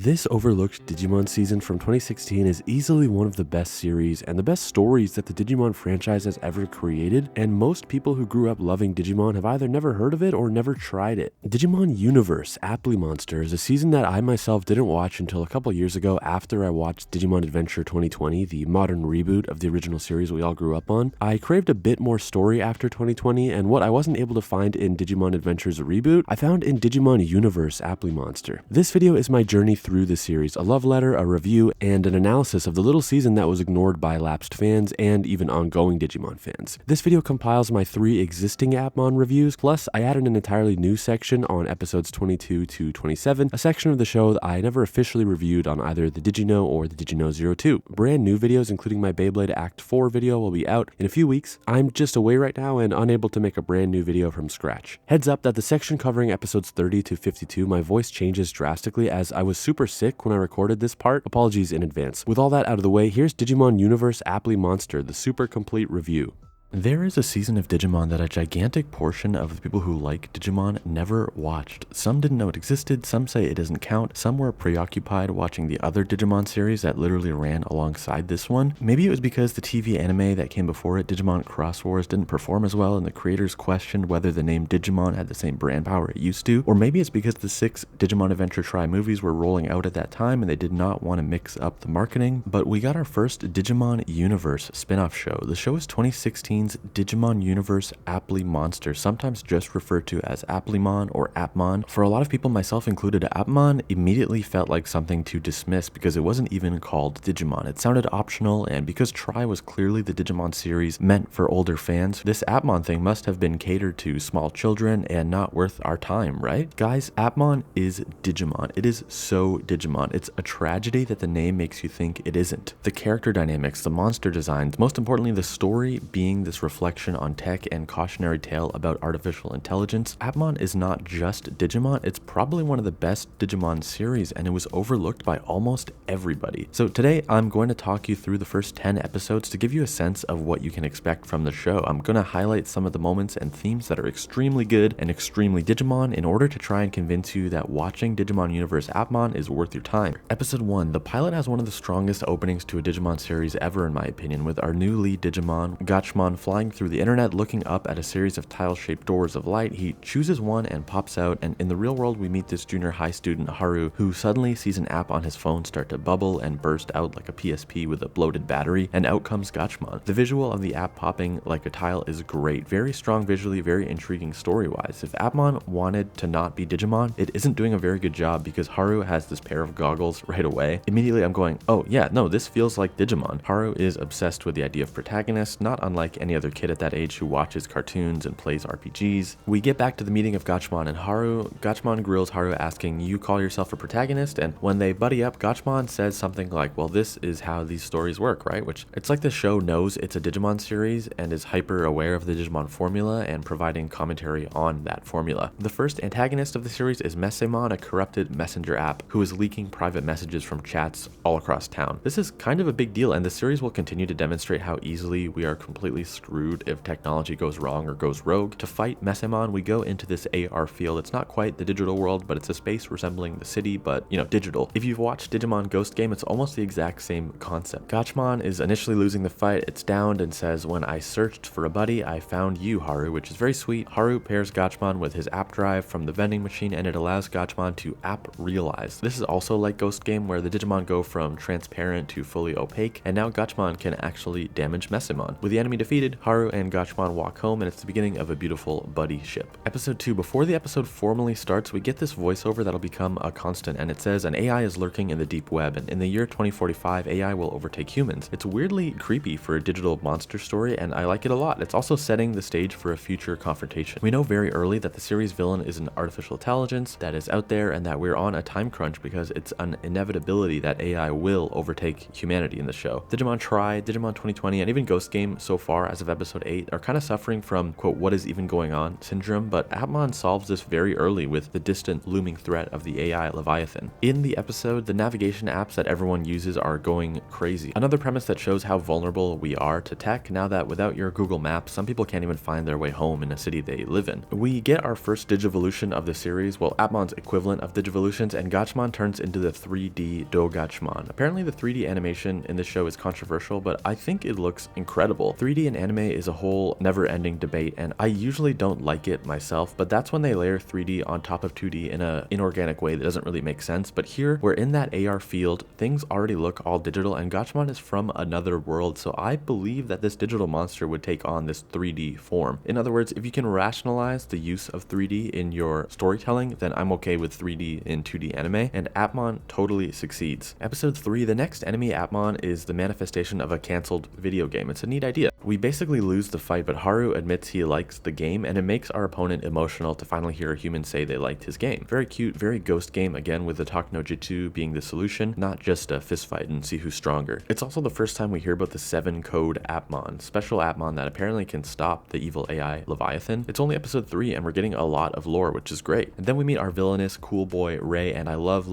This overlooked Digimon season from 2016 is easily one of the best series and the best stories that the Digimon franchise has ever created, and most people who grew up loving Digimon have either never heard of it or never tried it. Digimon Universe Appli Monster is a season that I myself didn't watch until a couple years ago after I watched Digimon Adventure 2020, the modern reboot of the original series we all grew up on. I craved a bit more story after 2020, and what I wasn't able to find in Digimon Adventure's reboot, I found in Digimon Universe Appli Monster. This video is my journey through the series, a love letter, a review, and an analysis of the little season that was ignored by lapsed fans and even ongoing Digimon fans. This video compiles my 3 existing Appmon reviews, plus I added an entirely new section on episodes 22 to 27, a section of the show that I never officially reviewed on either the Digino or the Digino 02. Brand new videos, including my Beyblade Act 4 video, will be out in a few weeks. I'm just away right now and unable to make a brand new video from scratch. Heads up that the section covering episodes 30 to 52, my voice changes drastically as I was super sick when I recorded this part. Apologies in advance. With all that out of the way, here's Digimon Universe Appli Monster, the super complete review. There is a season of Digimon that a gigantic portion of the people who like Digimon never watched. Some didn't know it existed, some say it doesn't count, some were preoccupied watching the other Digimon series that literally ran alongside this one. Maybe it was because the TV anime that came before it, Digimon Cross Wars, didn't perform as well and the creators questioned whether the name Digimon had the same brand power it used to, or maybe it's because the 6 Digimon Adventure Tri movies were rolling out at that time and they did not want to mix up the marketing. But we got our first Digimon Universe spin-off show. The show is 2016 Digimon Universe Appli Monster, sometimes just referred to as Applimon or Appmon. For a lot of people, myself included, Appmon immediately felt like something to dismiss because it wasn't even called Digimon. It sounded optional, and because Tri was clearly the Digimon series meant for older fans, this Appmon thing must have been catered to small children and not worth our time, right? Guys, Appmon is Digimon. It is so Digimon. It's a tragedy that the name makes you think it isn't. The character dynamics, the monster designs, most importantly the story being this reflection on tech and cautionary tale about artificial intelligence. Appmon is not just Digimon, it's probably one of the best Digimon series and it was overlooked by almost everybody. So today I'm going to talk you through the first 10 episodes to give you a sense of what you can expect from the show. I'm going to highlight some of the moments and themes that are extremely good and extremely Digimon in order to try and convince you that watching Digimon Universe Appmon is worth your time. Episode 1. The pilot has one of the strongest openings to a Digimon series ever in my opinion, with our new lead Digimon, Gachmon, flying through the internet looking up at a series of tile-shaped doors of light. He chooses one and pops out, and in the real world we meet this junior high student Haru who suddenly sees an app on his phone start to bubble and burst out like a PSP with a bloated battery, and out comes Gachmon. The visual of the app popping like a tile is great, very strong visually, very intriguing story-wise. If Appmon wanted to not be Digimon, it isn't doing a very good job because Haru has this pair of goggles right away. Immediately I'm going, oh yeah, no, this feels like Digimon. Haru is obsessed with the idea of protagonist, not unlike any other kid at that age who watches cartoons and plays RPGs. We get back to the meeting of Gachmon and Haru. Gachmon grills Haru asking, you call yourself a protagonist? And when they buddy up, Gachmon says something like, well, this is how these stories work, right? Which it's like the show knows it's a Digimon series and is hyper aware of the Digimon formula and providing commentary on that formula. The first antagonist of the series is Messemon, a corrupted messenger app who is leaking private messages from chats all across town. This is kind of a big deal, and the series will continue to demonstrate how easily we are completely screwed if technology goes wrong or goes rogue. To fight Messemon, we go into this AR field. It's not quite the digital world, but it's a space resembling the city, but you know, digital. If you've watched Digimon Ghost Game, it's almost the exact same concept. Gachmon is initially losing the fight. It's downed and says, when I searched for a buddy, I found you, Haru, which is very sweet. Haru pairs Gachmon with his app drive from the vending machine, and it allows Gachmon to app realize. This is also like Ghost Game, where the Digimon go from transparent to fully opaque, and now Gachmon can actually damage Messemon. With the enemy defeated, Haru and Gachmon walk home, and it's the beginning of a beautiful buddy ship. Episode 2. Before the episode formally starts, we get this voiceover that'll become a constant, and it says, an AI is lurking in the deep web, and in the year 2045, AI will overtake humans. It's weirdly creepy for a digital monster story, and I like it a lot. It's also setting the stage for a future confrontation. We know very early that the series villain is an artificial intelligence that is out there, and that we're on a time crunch because it's an inevitability that AI will overtake humanity in the show. Digimon Tri, Digimon 2020, and even Ghost Game so far as of episode 8 are kind of suffering from, quote, what is even going on syndrome, but Appmon solves this very early with the distant looming threat of the AI Leviathan. In the episode, the navigation apps that everyone uses are going crazy. Another premise that shows how vulnerable we are to tech now that without your Google Maps, some people can't even find their way home in a city they live in. We get our first Digivolution of the series, well, Appmon's equivalent of Digivolutions, and Gachmon turns into the 3D Dogachmon. Apparently the 3D animation in this show is controversial, but I think it looks incredible. 3D in anime is a whole never-ending debate, and I usually don't like it myself, but that's when they layer 3D on top of 2D in an inorganic way that doesn't really make sense. But here, we're in that AR field, things already look all digital, and Gachmon is from another world, so I believe that this digital monster would take on this 3D form. In other words, if you can rationalize the use of 3D in your storytelling, then I'm okay with 3D in 2D anime, and Appmon totally succeeds. Episode 3, the next enemy Appmon is the manifestation of a cancelled video game. It's a neat idea. We basically lose the fight, but Haru admits he likes the game, and it makes our opponent emotional to finally hear a human say they liked his game. Very cute, very Ghost game, again with the Talk no Jitsu being the solution, not just a fist fight and see who's stronger. It's also the first time we hear about the 7-code Appmon, special Appmon that apparently can stop the evil AI Leviathan. It's only episode 3 and we're getting a lot of lore, which is great. And then we meet our villainous cool boy Ray, and I love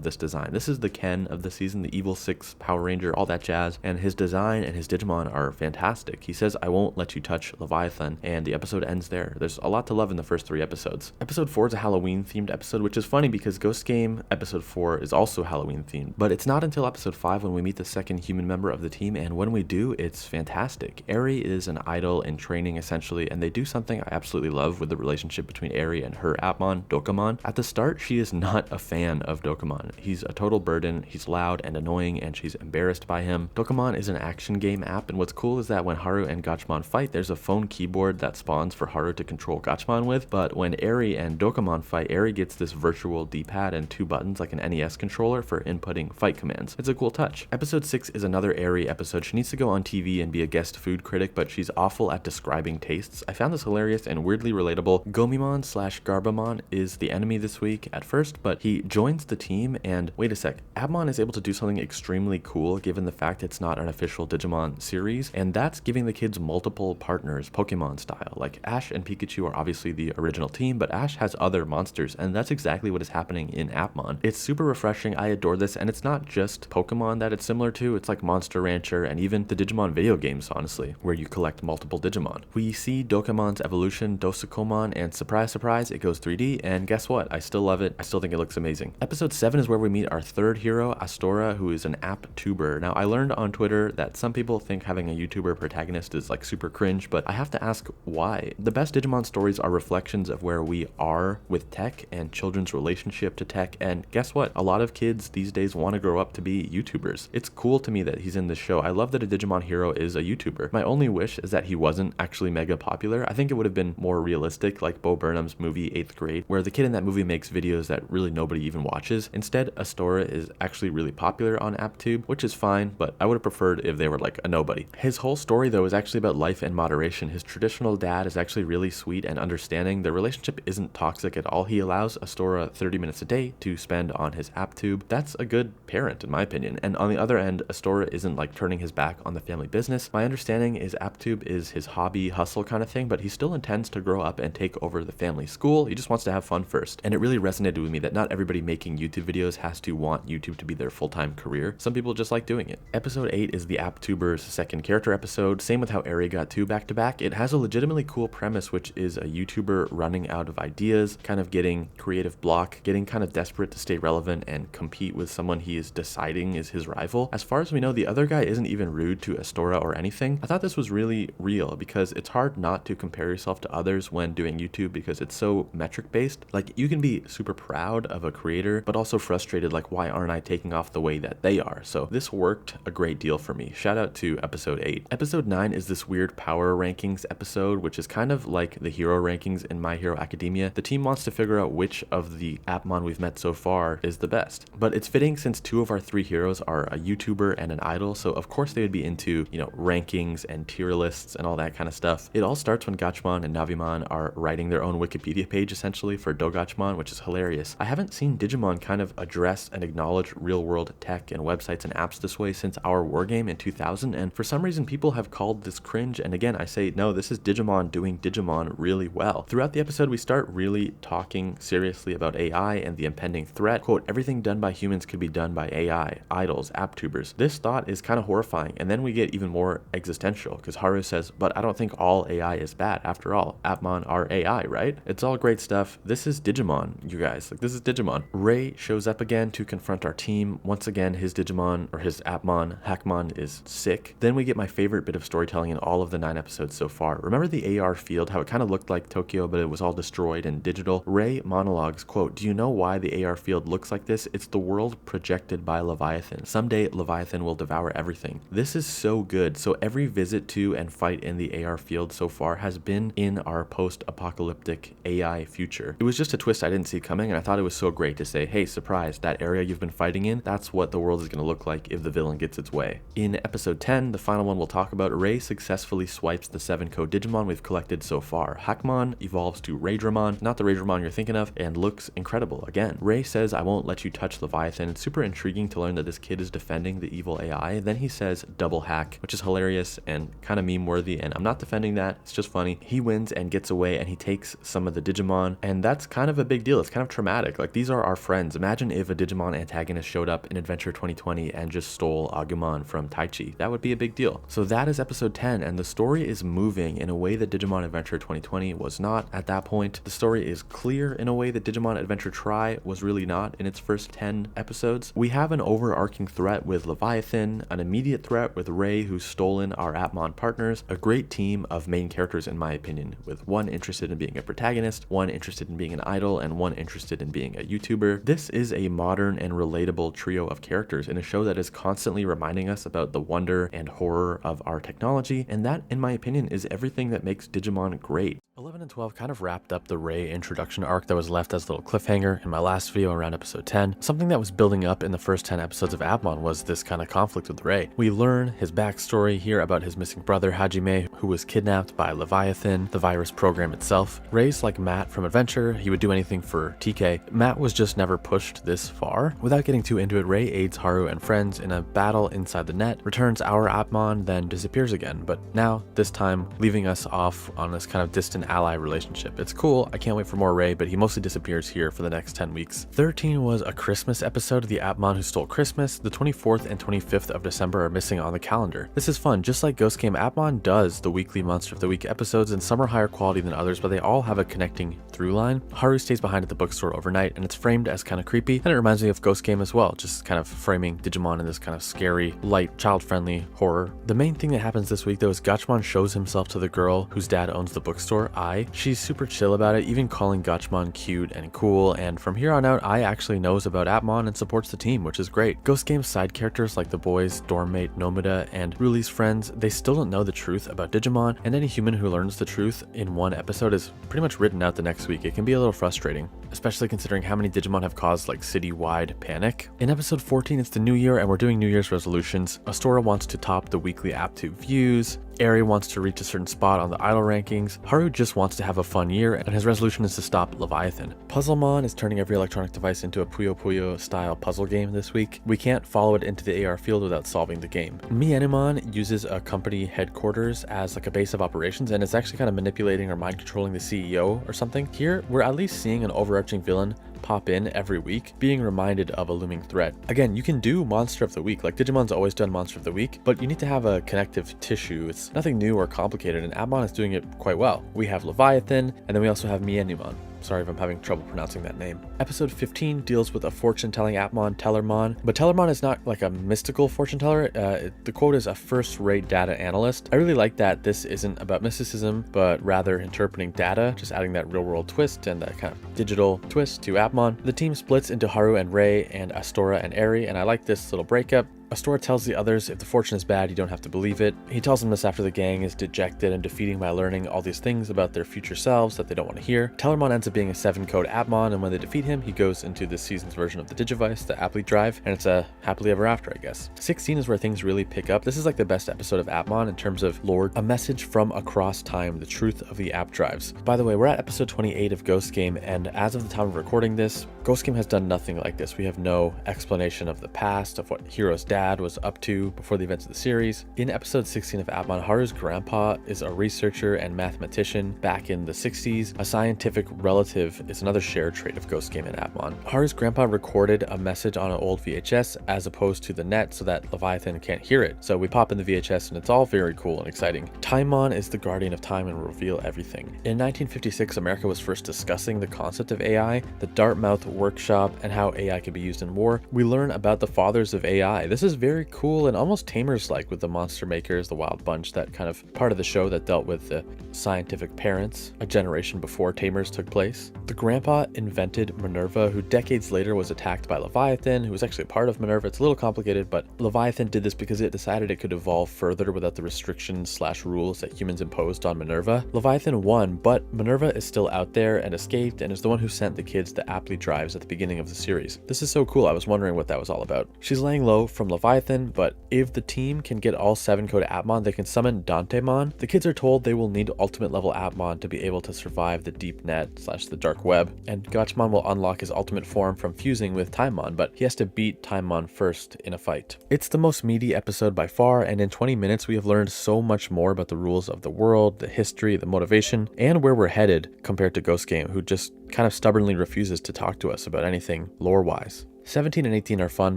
this design. This is the Ken of the season, the evil 6 Power Ranger, all that jazz, and his design and his Digimon are fantastic. He says, I won't let you touch Leviathan, and the episode ends there. There's a lot to love in the first 3 episodes. Episode 4 is a Halloween themed episode, which is funny because Ghost Game episode 4 is also Halloween themed, but it's not until episode 5 when we meet the second human member of the team, and when we do, it's fantastic. Eri is an idol in training essentially, and they do something I absolutely love with the relationship between Eri and her Appmon, Dokamon. At the start, she is not a fan of Dokamon. He's a total burden, he's loud and annoying, and she's embarrassed by him. Dokamon is an action game app, and what's cool is that when Haru and Gachmon fight, there's a phone keyboard that spawns for Haru to control Gachmon with, but when Eri and Dokamon fight, Eri gets this virtual D-pad and 2 buttons like an NES controller for inputting fight commands. It's a cool touch. Episode 6 is another Eri episode. She needs to go on TV and be a guest food critic, but she's awful at describing tastes. I found this hilarious and weirdly relatable. Gomimon slash Garbamon is the enemy this week at first, but he joins the team, and wait a sec, Appmon is able to do something extremely cool given the fact it's not an official Digimon series, and that's giving the kids multiple partners, Pokemon style. Like Ash and Pikachu are obviously the original team, but Ash has other monsters, and that's exactly what is happening in Appmon. It's super refreshing, I adore this, and it's not just Pokemon that it's similar to, it's like Monster Rancher and even the Digimon video games, honestly, where you collect multiple Digimon. We see Dokamon's evolution, Dosukomon, and surprise, surprise, it goes 3D, and guess what? I still love it. I still think it looks amazing. Episode 7 is where we meet our third hero, Astora, who is an app tuber. Now, I learned on Twitter that some people think having a YouTuber protagonist is like super cringe, but I have to ask why. The best Digimon stories are reflections of where we are with tech and children's relationship to tech, and guess what? A lot of kids these days want to grow up to be YouTubers. It's cool to me that he's in this show. I love that a Digimon hero is a YouTuber. My only wish is that he wasn't actually mega popular. I think it would have been more realistic, like Bo Burnham's movie 8th Grade, where the kid in that movie makes videos that really nobody even watches. Instead, Astora is actually really popular on AppTube, which is fine, but I would have preferred if they were like a nobody. His whole story though is actually about life and moderation. His traditional dad is actually really sweet and understanding. Their relationship isn't toxic at all. He allows Astora 30 minutes a day to spend on his AppTube. That's a good parent in my opinion. And on the other end, Astora isn't like turning his back on the family business. My understanding is AppTube is his hobby hustle kind of thing, but he still intends to grow up and take over the family school. He just wants to have fun first. And it really resonated with me that not everybody making YouTube videos has to want YouTube to be their full-time career. Some people just like doing it. Episode 8 is the AppTuber's second character episode. Same with how Eri got 2 back-to-back. It has a legitimately cool premise, which is a YouTuber running out of ideas, kind of getting creative block, getting kind of desperate to stay relevant and compete with someone he is deciding is his rival. As far as we know, the other guy isn't even rude to Astora or anything. I thought this was really real because it's hard not to compare yourself to others when doing YouTube because it's so metric based. Like you can be super proud of a creator, but also frustrated like why aren't I taking off the way that they are? So this worked a great deal for me. Shout out to episode 8. Episode 9 is this weird power rankings episode, which is kind of like the hero rankings in My Hero Academia. The team wants to figure out which of the Appmon we've met so far is the best. But it's fitting since 2 of our 3 heroes are a YouTuber and an idol, so of course they would be into, you know, rankings and tier lists and all that kind of stuff. It all starts when Gachmon and Navimon are writing their own Wikipedia page essentially for Dogachmon, which is hilarious. I haven't seen Digimon kind of address and acknowledge real world tech and websites and apps this way since our wargame in 2000, and for some reason people have called this cringe. And again, I say, no, this is Digimon doing Digimon really well. Throughout the episode, we start really talking seriously about AI and the impending threat. Quote, everything done by humans could be done by AI, idols, app tubers. This thought is kind of horrifying. And then we get even more existential because Haru says, but I don't think all AI is bad. After all, Appmon are AI, right? It's all great stuff. This is Digimon, you guys. Like, this is Digimon. Ray shows up again to confront our team. Once again, his Digimon, or his Appmon, Hackmon, is sick. Then we get my favorite bit of storytelling in all of the 9 episodes so far. Remember the AR field, how it kind of looked like Tokyo, but it was all destroyed and digital? Ray monologues, quote, do you know why the AR field looks like this? It's the world projected by Leviathan. Someday, Leviathan will devour everything. This is so good. So every visit to and fight in the AR field so far has been in our post-apocalyptic AI future. It was just a twist I didn't see coming, and I thought it was so great to say, hey, surprise, that area you've been fighting in, that's what the world is going to look like if the villain gets its way. In episode 10, the final one we'll talk about, Ray successfully swipes the 7 code Digimon we've collected so far. Hackmon evolves to Raydramon, not the Raydramon you're thinking of, and looks incredible again. Ray says, I won't let you touch Leviathan. It's super intriguing to learn that this kid is defending the evil AI. Then he says double hack, which is hilarious and kind of meme worthy, and I'm not defending that, it's just funny. He wins and gets away, and he takes some of the Digimon, and that's kind of a big deal. It's kind of traumatic. Like, these are our friends. Imagine if a Digimon antagonist showed up in Adventure 2020 and just stole Agumon from Taichi. That would be a big deal. So that is episode 10, and the story is moving in a way that Digimon Adventure 2020 was not at that point. The story is clear in a way that Digimon Adventure Tri was really not in its first 10 episodes. We have an overarching threat with Leviathan, an immediate threat with Ray, who's stolen our Appmon partners, a great team of main characters in my opinion, with one interested in being a protagonist, one interested in being an idol, and one interested in being a YouTuber. This is a modern and relatable trio of characters in a show that is constantly reminding us about the wonder and horror of our technology, and that, in my opinion, is everything that makes Digimon great. 11 and 12 kind of wrapped up the Ray introduction arc that was left as a little cliffhanger in my last video around episode 10. Something that was building up in the first 10 episodes of Appmon was this kind of conflict with Ray. We learn his backstory, hear about his missing brother Hajime, who was kidnapped by Leviathan, the virus program itself. Ray's like Matt from Adventure, he would do anything for TK. Matt was just never pushed this far. Without getting too into it, Ray aids Haru and friends in a battle inside the net, returns our Appmon, then disappears again, but now, this time, leaving us off on this kind of distant ally relationship. It's cool, I can't wait for more Ray, but he mostly disappears here for the next 10 weeks. 13 was a Christmas episode of the Appmon Who Stole Christmas. The 24th and 25th of December are missing on the calendar. This is fun, just like Ghost Game, Appmon does the weekly Monster of the Week episodes, and some are higher quality than others, but they all have a connecting through line. Haru stays behind at the bookstore overnight, and it's framed as kind of creepy, and it reminds me of Ghost Game as well, just kind of framing Digimon in this kind of scary, light, child-friendly horror. The main thing that happens this week though is Gachmon shows himself to the girl whose dad owns the bookstore, Ai. She's super chill about it, even calling Gachmon cute and cool, and from here on out, Ai actually knows about Appmon and supports the team, which is great. Ghost Game's side characters like the boys, dormmate Nomada, and Ruli's friends, they still don't know the truth about Digimon, and any human who learns the truth in one episode is pretty much written out the next week. It can be a little frustrating, especially considering how many Digimon have caused like city-wide panic. In episode 14, it's the new year and we're doing New Year's resolutions. Astora wants to top the weekly App2 views. Eri wants to reach a certain spot on the idol rankings. Haru just wants to have a fun year, and his resolution is to stop Leviathan. Puzzlemon is turning every electronic device into a Puyo Puyo style puzzle game this week. We can't follow it into the AR field without solving the game. Mienimon uses a company headquarters as like a base of operations, and it's actually kind of manipulating or mind controlling the CEO or something. Here, we're at least seeing an overarching villain pop in every week, being reminded of a looming threat. Again, you can do Monster of the Week, like Digimon's always done Monster of the Week, but you need to have a connective tissue. It's nothing new or complicated, and Appmon is doing it quite well. We have Leviathan, and then we also have Mienimon. Sorry if I'm having trouble pronouncing that name. Episode 15 deals with a fortune-telling Appmon, Tellermon, but Tellermon is not like a mystical fortune teller. The quote is a first-rate data analyst. I really like that this isn't about mysticism, but rather interpreting data, just adding that real-world twist and that kind of digital twist to Appmon. The team splits into Haru and Ray and Astora and Eri, and I like this little breakup. Astora tells the others if the fortune is bad, you don't have to believe it. He tells them this after the gang is dejected and defeating by learning all these things about their future selves that they don't want to hear. Tellermon ends up being a 7-code Appmon, and when they defeat him, he goes into this season's version of the Digivice, the Appli drive, and it's a happily ever after, I guess. 16 is where things really pick up. This is like the best episode of Appmon in terms of lore, a message from across time, the truth of the app drives. By the way, we're at episode 28 of Ghost Game, and as of the time of recording this, Ghost Game has done nothing like this. We have no explanation of the past, of what Hiro's dad dad was up to before the events of the series. In episode 16 of Appmon, Haru's grandpa is a researcher and mathematician back in the 60s. A scientific relative is another shared trait of Ghost Game and Appmon. Haru's grandpa recorded a message on an old VHS as opposed to the net so that Leviathan can't hear it. So we pop in the VHS and it's all very cool and exciting. Timon is the guardian of time and will reveal everything. In 1956, America was first discussing the concept of AI, the Dartmouth workshop, and how AI could be used in war. We learn about the fathers of AI. This is very cool and almost Tamers-like with the monster makers, the Wild Bunch, that kind of part of the show that dealt with the scientific parents a generation before Tamers took place. The grandpa invented Minerva, who decades later was attacked by Leviathan, who was actually a part of Minerva. It's a little complicated, but Leviathan did this because it decided it could evolve further without the restrictions/rules that humans imposed on Minerva. Leviathan won, but Minerva is still out there and escaped, and is the one who sent the kids the Appli drives at the beginning of the series. This is so cool. I was wondering what that was all about. She's laying low from Leviathan, but if the team can get all 7 code Appmon, they can summon Dantemon. The kids are told they will need ultimate level Appmon to be able to survive the deep net/the dark web, and Gachmon will unlock his ultimate form from fusing with Timon, but he has to beat Timon first in a fight. It's the most meaty episode by far, and in 20 minutes we have learned so much more about the rules of the world, the history, the motivation, and where we're headed compared to Ghost Game, who just kind of stubbornly refuses to talk to us about anything lore-wise. 17 and 18 are fun,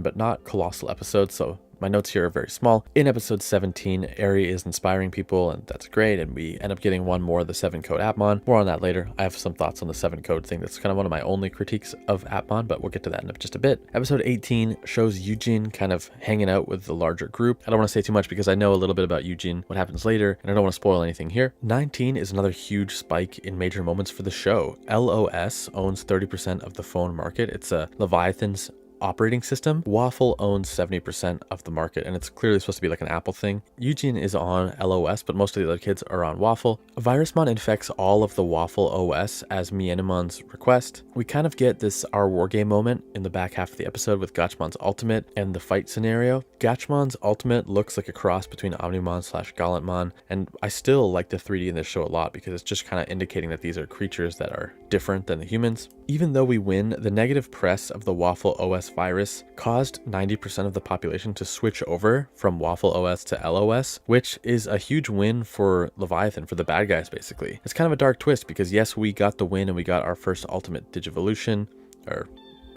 but not colossal episodes, so my notes here are very small. In episode 17, Eri is inspiring people, and that's great, and we end up getting one more of the 7 code Appmon. More on that later. I have some thoughts on the 7 code thing. That's kind of one of my only critiques of Appmon, but we'll get to that in just a bit. Episode 18 shows Eugene kind of hanging out with the larger group. I don't want to say too much because I know a little bit about Eugene, what happens later, and I don't want to spoil anything here. 19 is another huge spike in major moments for the show. LOS owns 30% of the phone market. It's a Leviathan's operating system. Waffle owns 70% of the market, and it's clearly supposed to be like an Apple thing. Eugene is on LOS, but most of the other kids are on Waffle. Virusmon infects all of the Waffle OS as Mienemon's request. We kind of get this Our War Game moment in the back half of the episode with Gachmon's ultimate and the fight scenario. Gachmon's ultimate looks like a cross between Omnimon/Gallantmon, and I still like the 3D in this show a lot because it's just kind of indicating that these are creatures that are different than the humans. Even though we win, the negative press of the Waffle OS virus caused 90% of the population to switch over from Waffle OS to LOS, which is a huge win for Leviathan, for the bad guys basically. It's kind of a dark twist because yes, we got the win and we got our first ultimate Digivolution, or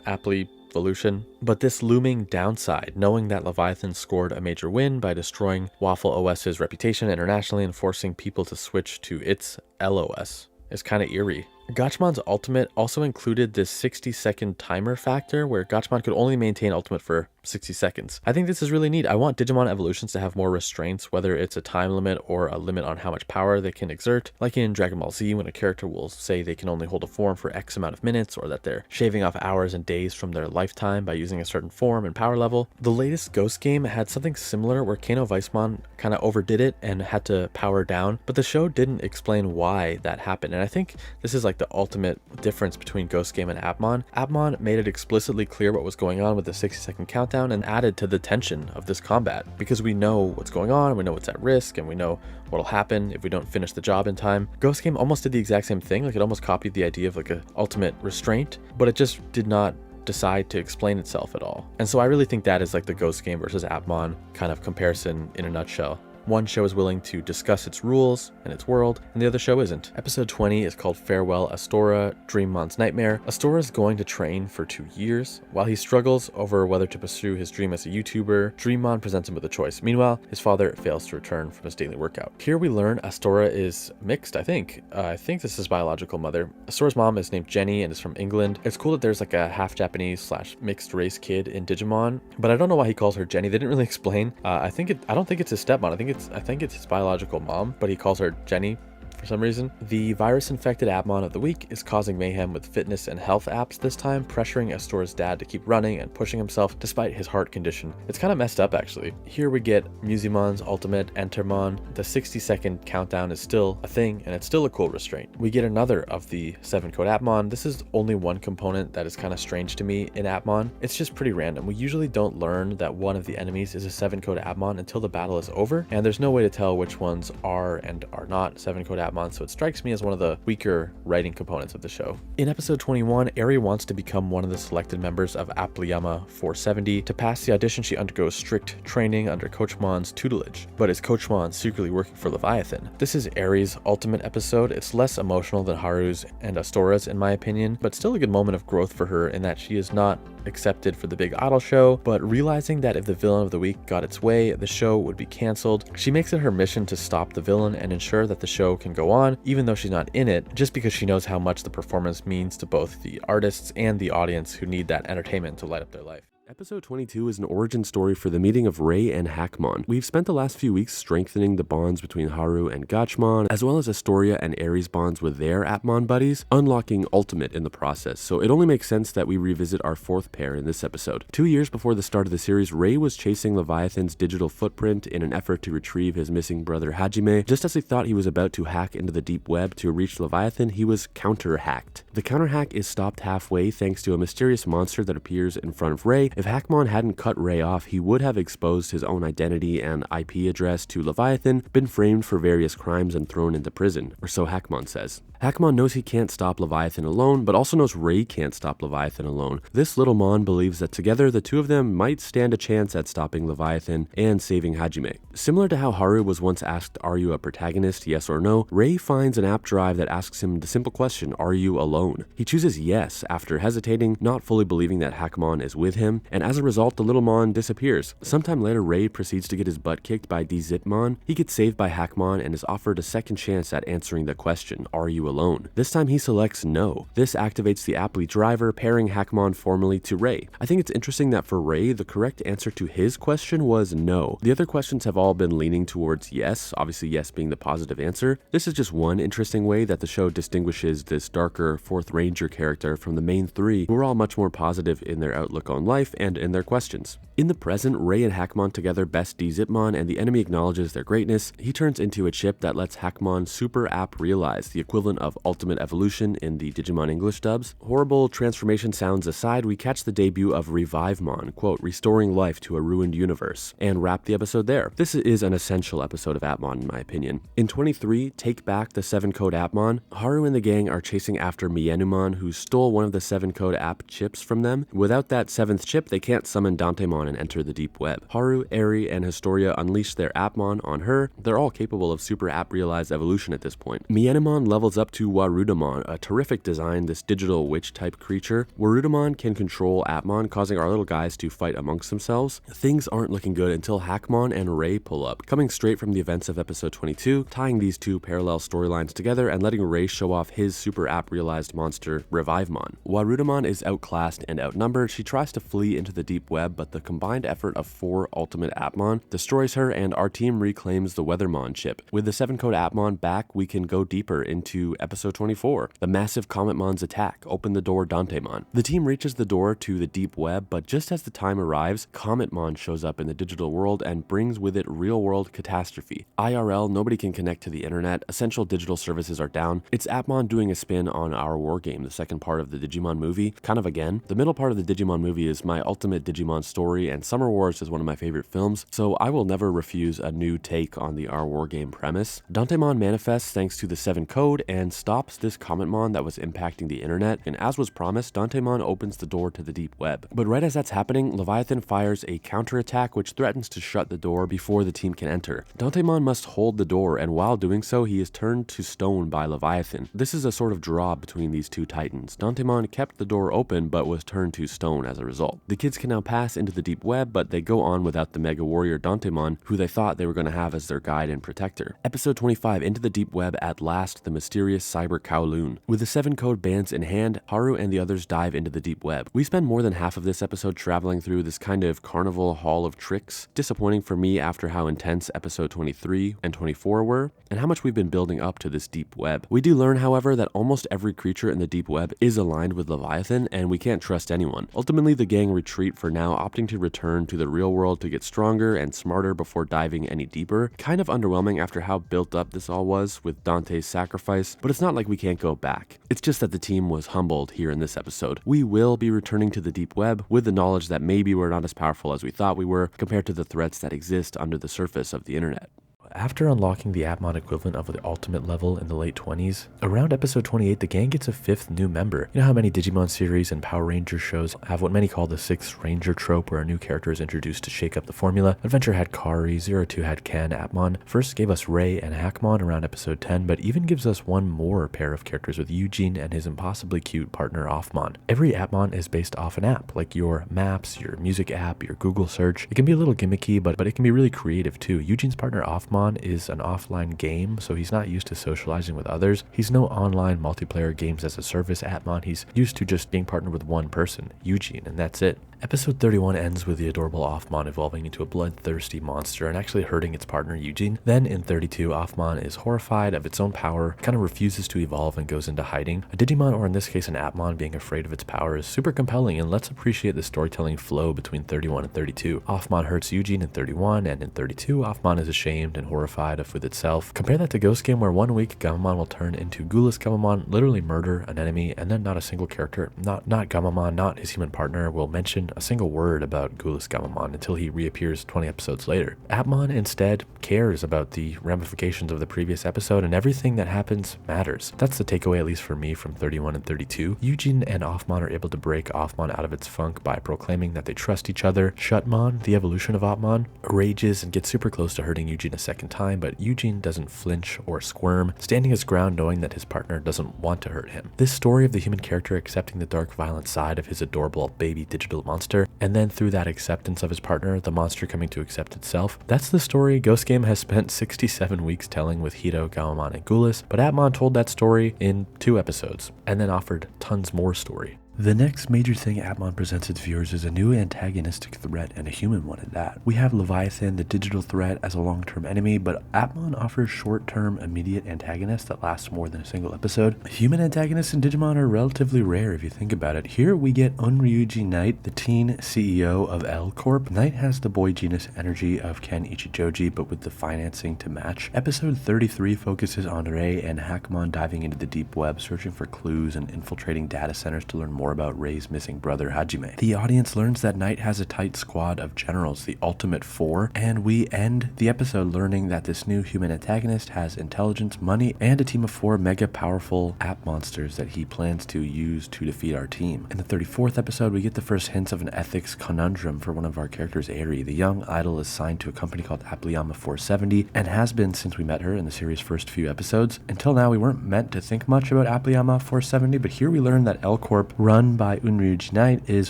Appli Evolution, but this looming downside, knowing that Leviathan scored a major win by destroying Waffle OS's reputation internationally and forcing people to switch to its LOS, is kind of eerie. Gachmon's ultimate also included this 60-second timer factor where Gachmon could only maintain ultimate for 60 seconds. I think this is really neat. I want Digimon evolutions to have more restraints, whether it's a time limit or a limit on how much power they can exert. Like in Dragon Ball Z, when a character will say they can only hold a form for X amount of minutes, or that they're shaving off hours and days from their lifetime by using a certain form and power level. The latest Ghost Game had something similar where Kano Weissmon kind of overdid it and had to power down, but the show didn't explain why that happened. And I think this is like the ultimate difference between Ghost Game and Appmon. Appmon made it explicitly clear what was going on with the 60-second countdown and added to the tension of this combat because we know what's going on, we know what's at risk, and we know what'll happen if we don't finish the job in time. Ghost Game almost did the exact same thing. Like, it almost copied the idea of like a ultimate restraint, but it just did not decide to explain itself at all. And so I really think that is like the Ghost Game versus Appmon kind of comparison in a nutshell. One show is willing to discuss its rules and its world, and the other show isn't. Episode 20 is called Farewell Astora, Dreammon's Nightmare. Astora is going to train for 2 years. While he struggles over whether to pursue his dream as a YouTuber, Dreammon presents him with a choice. Meanwhile, his father fails to return from his daily workout. Here we learn Astora is mixed, I think. I think this is his biological mother. Astora's mom is named Jenny and is from England. It's cool that there's like a half Japanese / mixed race kid in Digimon, but I don't know why he calls her Jenny. They didn't really explain. I don't think it's his stepmom. I think it's his biological mom, but he calls her Jenny for some reason. The virus-infected Appmon of the week is causing mayhem with fitness and health apps this time, pressuring Astora's dad to keep running and pushing himself despite his heart condition. It's kind of messed up, actually. Here we get Musemon's ultimate, Entermon. The 60-second countdown is still a thing, and it's still a cool restraint. We get another of the 7-code Appmon. This is only one component that is kind of strange to me in Appmon. It's just pretty random. We usually don't learn that one of the enemies is a 7-code Appmon until the battle is over, and there's no way to tell which ones are and are not 7-code Appmon Appmon, so it strikes me as one of the weaker writing components of the show. In episode 21, Eri wants to become one of the selected members of Appli 470. To pass the audition, she undergoes strict training under Coach Mon's tutelage. But is Coach Mon secretly working for Leviathan? This is Eri's ultimate episode. It's less emotional than Haru's and Astora's in my opinion, but still a good moment of growth for her in that she is not accepted for the big idol show, but realizing that if the villain of the week got its way, the show would be cancelled. She makes it her mission to stop the villain and ensure that the show can go on, even though she's not in it, just because she knows how much the performance means to both the artists and the audience who need that entertainment to light up their life. Episode 22 is an origin story for the meeting of Rei and Appmon. We've spent the last few weeks strengthening the bonds between Haru and Gachmon, as well as Astoria and Eri's bonds with their Appmon buddies, unlocking Ultimate in the process, so it only makes sense that we revisit our fourth pair in this episode. 2 years before the start of the series, Rei was chasing Leviathan's digital footprint in an effort to retrieve his missing brother Hajime. Just as he thought he was about to hack into the deep web to reach Leviathan, he was counter-hacked. The counter-hack is stopped halfway thanks to a mysterious monster that appears in front of Rei. If Appmon hadn't cut Rei off, he would have exposed his own identity and IP address to Leviathan, been framed for various crimes and thrown into prison, or so Appmon says. Appmon knows he can't stop Leviathan alone, but also knows Rei can't stop Leviathan alone. This little Mon believes that together the two of them might stand a chance at stopping Leviathan and saving Hajime. Similar to how Haru was once asked, "Are you a protagonist, yes or no?" Rei finds an app drive that asks him the simple question, "Are you alone?" He chooses yes after hesitating, not fully believing that Appmon is with him, and as a result the little Mon disappears. Sometime later, Rei proceeds to get his butt kicked by Digimon. He gets saved by Appmon and is offered a second chance at answering the question, "Are you alone?" This time he selects no. This activates the Appli driver, pairing Appmon formally to Rei. I think it's interesting that for Rei, the correct answer to his question was no. The other questions have all been leaning towards yes, obviously yes being the positive answer. This is just one interesting way that the show distinguishes this darker fourth ranger character from the main three, who are all much more positive in their outlook on life and in their questions. In the present, Rei and Appmon together best Digimon, and the enemy acknowledges their greatness. He turns into a chip that lets Appmon super app realize, the equivalent of Ultimate Evolution in the Digimon English dubs. Horrible transformation sounds aside, we catch the debut of Revivemon, quote, restoring life to a ruined universe, and wrap the episode there. This is an essential episode of Appmon in my opinion. In 23, Take Back the 7-Code Appmon, Haru and the gang are chasing after Mienumon, who stole one of the 7-Code app chips from them. Without that 7th chip, they can't summon Dantemon and enter the deep web. Haru, Eri, and Historia unleash their Appmon on her. They're all capable of super app realized evolution at this point. Mienumon levels up to Warudamon, a terrific design, this digital witch type creature. Warudamon can control Appmon, causing our little guys to fight amongst themselves. Things aren't looking good until Appmon and Rei pull up, coming straight from the events of episode 22, tying these two parallel storylines together and letting Rei show off his super app realized monster, Revivemon. Warudamon is outclassed and outnumbered. She tries to flee into the deep web, but the combined effort of 4 ultimate Appmon destroys her, and our team reclaims the Weathermon chip. With the 7-Code Appmon back, we can go deeper into episode 24. The massive Cometmon's attack. Open the door, Dantemon. The team reaches the door to the deep web, but just as the time arrives, Cometmon shows up in the digital world and brings with it real-world catastrophe. IRL, nobody can connect to the internet. Essential digital services are down. It's Appmon doing a spin on Our War Game, the second part of the Digimon movie. Kind of again. The middle part of the Digimon movie is my ultimate Digimon story, and Summer Wars is one of my favorite films, so I will never refuse a new take on the Our War Game premise. Dantemon manifests thanks to the 7-Code and stops this Cometmon that was impacting the internet, and as was promised, Dantemon opens the door to the deep web. But right as that's happening, Leviathan fires a counterattack which threatens to shut the door before the team can enter. Dantemon must hold the door, and while doing so, he is turned to stone by Leviathan. This is a sort of draw between these two titans. Dantemon kept the door open, but was turned to stone as a result. The kids can now pass into the deep web, but they go on without the Mega Warrior Dantemon, who they thought they were going to have as their guide and protector. Episode 25, Into the Deep Web, at last, the mysterious Cyber Kowloon. With the 7-Code bands in hand, Haru and the others dive into the deep web. We spend more than half of this episode traveling through this kind of carnival hall of tricks. Disappointing for me after how intense episode 23 and 24 were, and how much we've been building up to this deep web. We do learn, however, that almost every creature in the deep web is aligned with Leviathan, and we can't trust anyone. Ultimately, the gang retreat for now, opting to return to the real world to get stronger and smarter before diving any deeper. Kind of underwhelming after how built up this all was with Dante's sacrifice, but it's not like we can't go back. It's just that the team was humbled here in this episode. We will be returning to the deep web with the knowledge that maybe we're not as powerful as we thought we were compared to the threats that exist under the surface of the internet. After unlocking the Appmon equivalent of the ultimate level in the late 20s, around episode 28 the gang gets a 5th new member. You know how many Digimon series and Power Ranger shows have what many call the 6th Ranger trope, where a new character is introduced to shake up the formula? Adventure had Kari, 02 had Ken. Appmon first gave us Ray and Hackmon around episode 10, but even gives us one more pair of characters with Eugene and his impossibly cute partner Offmon. Every Appmon is based off an app, like your Maps, your music app, your Google search. It can be a little gimmicky, but it can be really creative too. Eugene's partner Offmon is an offline game, so he's not used to socializing with others. He's no online multiplayer games as a service Appmon. He's used to just being partnered with one person, Eugene, and that's it. Episode 31 ends with the adorable Offmon evolving into a bloodthirsty monster and actually hurting its partner Eugene. Then in 32, Offmon is horrified of its own power, kind of refuses to evolve and goes into hiding. A Digimon, or in this case an Appmon, being afraid of its power is super compelling, and let's appreciate the storytelling flow between 31 and 32. Offmon hurts Eugene in 31, and in 32, Offmon is ashamed and horrified with itself. Compare that to Ghost Game, where 1 week Gamamon will turn into Ghoulless Gamamon, literally murder an enemy, and then not a single character, not Gamamon, not his human partner, will mention a single word about Ghoulless Gamamon until he reappears 20 episodes later. Appmon instead cares about the ramifications of the previous episode, and everything that happens matters. That's the takeaway, at least for me, from 31 and 32. Eugene and Offmon are able to break Offmon out of its funk by proclaiming that they trust each other. Shutmon, the evolution of Appmon, rages and gets super close to hurting Eugene a second time, but Eugene doesn't flinch or squirm, standing his ground knowing that his partner doesn't want to hurt him. This story of the human character accepting the dark, violent side of his adorable baby digital monster, and then through that acceptance of his partner, the monster coming to accept itself. That's the story Ghost Game has spent 67 weeks telling with Hito, Gamamon, and Ghoulless, but Appmon told that story in 2 episodes, and then offered tons more story. The next major thing Appmon presents its viewers is a new antagonistic threat, and a human one at that. We have Leviathan, the digital threat, as a long-term enemy, but Appmon offers short-term immediate antagonists that last more than a single episode. Human antagonists in Digimon are relatively rare if you think about it. Here we get Unryuji Knight, the teen CEO of L Corp. Knight has the boy genius energy of Ken Ichijoji, but with the financing to match. Episode 33 focuses on Rei and Hackmon diving into the deep web, searching for clues and infiltrating data centers to learn more about Rei's missing brother Hajime. The audience learns that Knight has a tight squad of generals, the Ultimate Four, and we end the episode learning that this new human antagonist has intelligence, money, and a team of 4 mega powerful app monsters that he plans to use to defeat our team. In the 34th episode, we get the first hints of an ethics conundrum for one of our characters, Eri. The young idol is signed to a company called Appli 470 and has been since we met her in the series' first few episodes. Until now, we weren't meant to think much about Appli 470, but here we learn that L Corp, run by Unryuji Knight, is